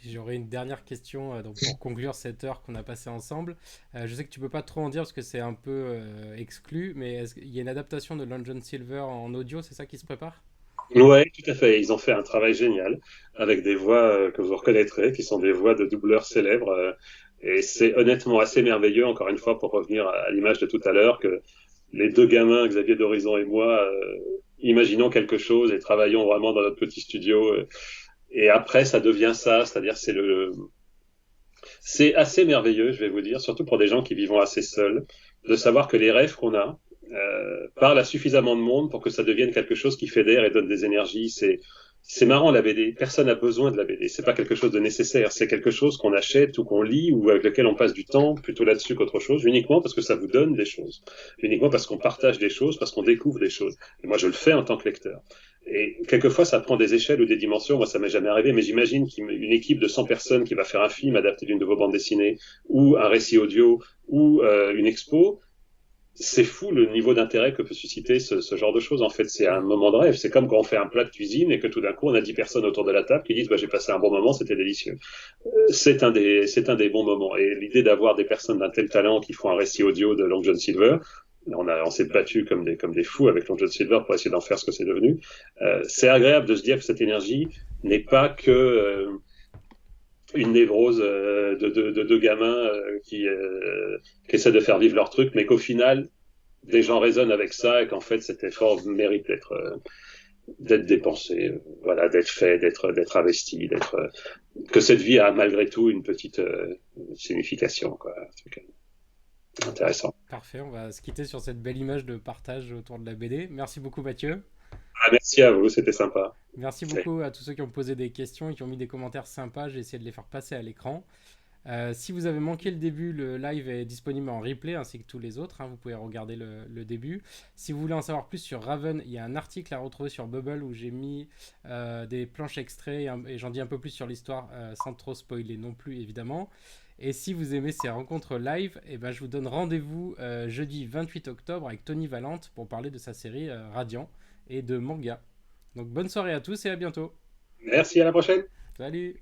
J'aurais une dernière question donc pour conclure cette heure qu'on a passée ensemble. Je sais que tu peux pas trop en dire parce que c'est un peu exclu, mais est-ce qu'il y a une adaptation de Long John Silver en audio, c'est ça qui se prépare? Ouais, tout à fait. Ils ont fait un travail génial avec des voix que vous reconnaîtrez, qui sont des voix de doubleurs célèbres. Et c'est honnêtement assez merveilleux, encore une fois, pour revenir à l'image de tout à l'heure, que les deux gamins, Xavier d'Horizon et moi, imaginons quelque chose et travaillons vraiment dans notre petit studio. Et après, ça devient ça, c'est-à-dire c'est assez merveilleux, je vais vous dire, surtout pour des gens qui vivent assez seuls, de savoir que les rêves qu'on a parlent à suffisamment de monde pour que ça devienne quelque chose qui fédère et donne des énergies. C'est marrant la BD. Personne n'a besoin de la BD. C'est pas quelque chose de nécessaire. C'est quelque chose qu'on achète ou qu'on lit ou avec lequel on passe du temps plutôt là-dessus qu'autre chose, uniquement parce que ça vous donne des choses, uniquement parce qu'on partage des choses, parce qu'on découvre des choses. Et moi, je le fais en tant que lecteur. Et quelquefois, ça prend des échelles ou des dimensions. Moi, ça m'est jamais arrivé, mais j'imagine qu'une équipe de 100 personnes qui va faire un film adapté d'une de vos bandes dessinées ou un récit audio ou une expo, c'est fou le niveau d'intérêt que peut susciter ce genre de choses. En fait, c'est un Ouais. moment de rêve. C'est comme quand on fait un plat de cuisine et que tout d'un coup, on a 10 personnes autour de la table qui disent bah, j'ai passé un bon moment, c'était délicieux. C'est un des bons moments. Et l'idée d'avoir des personnes d'un tel talent qui font un récit audio de Long John Silver, on s'est battu comme des fous avec Long John Silver pour essayer d'en faire ce que c'est devenu. C'est agréable de se dire que cette énergie n'est pas que une névrose de deux gamins qui essaient de faire vivre leur truc, mais qu'au final, des gens raisonnent avec ça et qu'en fait, cet effort mérite d'être dépensé, voilà, d'être fait, d'être investi, que cette vie a malgré tout une petite signification, quoi. Un truc Bah, intéressant. parfait, on va se quitter sur cette belle image de partage autour de la BD. Merci beaucoup Mathieu. Ah, merci à vous, c'était sympa. Merci beaucoup à tous ceux qui ont posé des questions et qui ont mis des commentaires sympas. J'ai essayé de les faire passer à l'écran. Si vous avez manqué le début, le live est disponible en replay ainsi que tous les autres, hein, vous pouvez regarder le début. Si vous voulez en savoir plus sur Raven, il y a un article à retrouver sur Bubble où j'ai mis des planches extraits et j'en dis un peu plus sur l'histoire sans trop spoiler non plus évidemment. Et si vous aimez ces rencontres live, eh ben, je vous donne rendez-vous jeudi 28 octobre avec Tony Valente pour parler de sa série Radiant et de manga. Donc bonne soirée à tous et à bientôt. Merci, à la prochaine. Salut.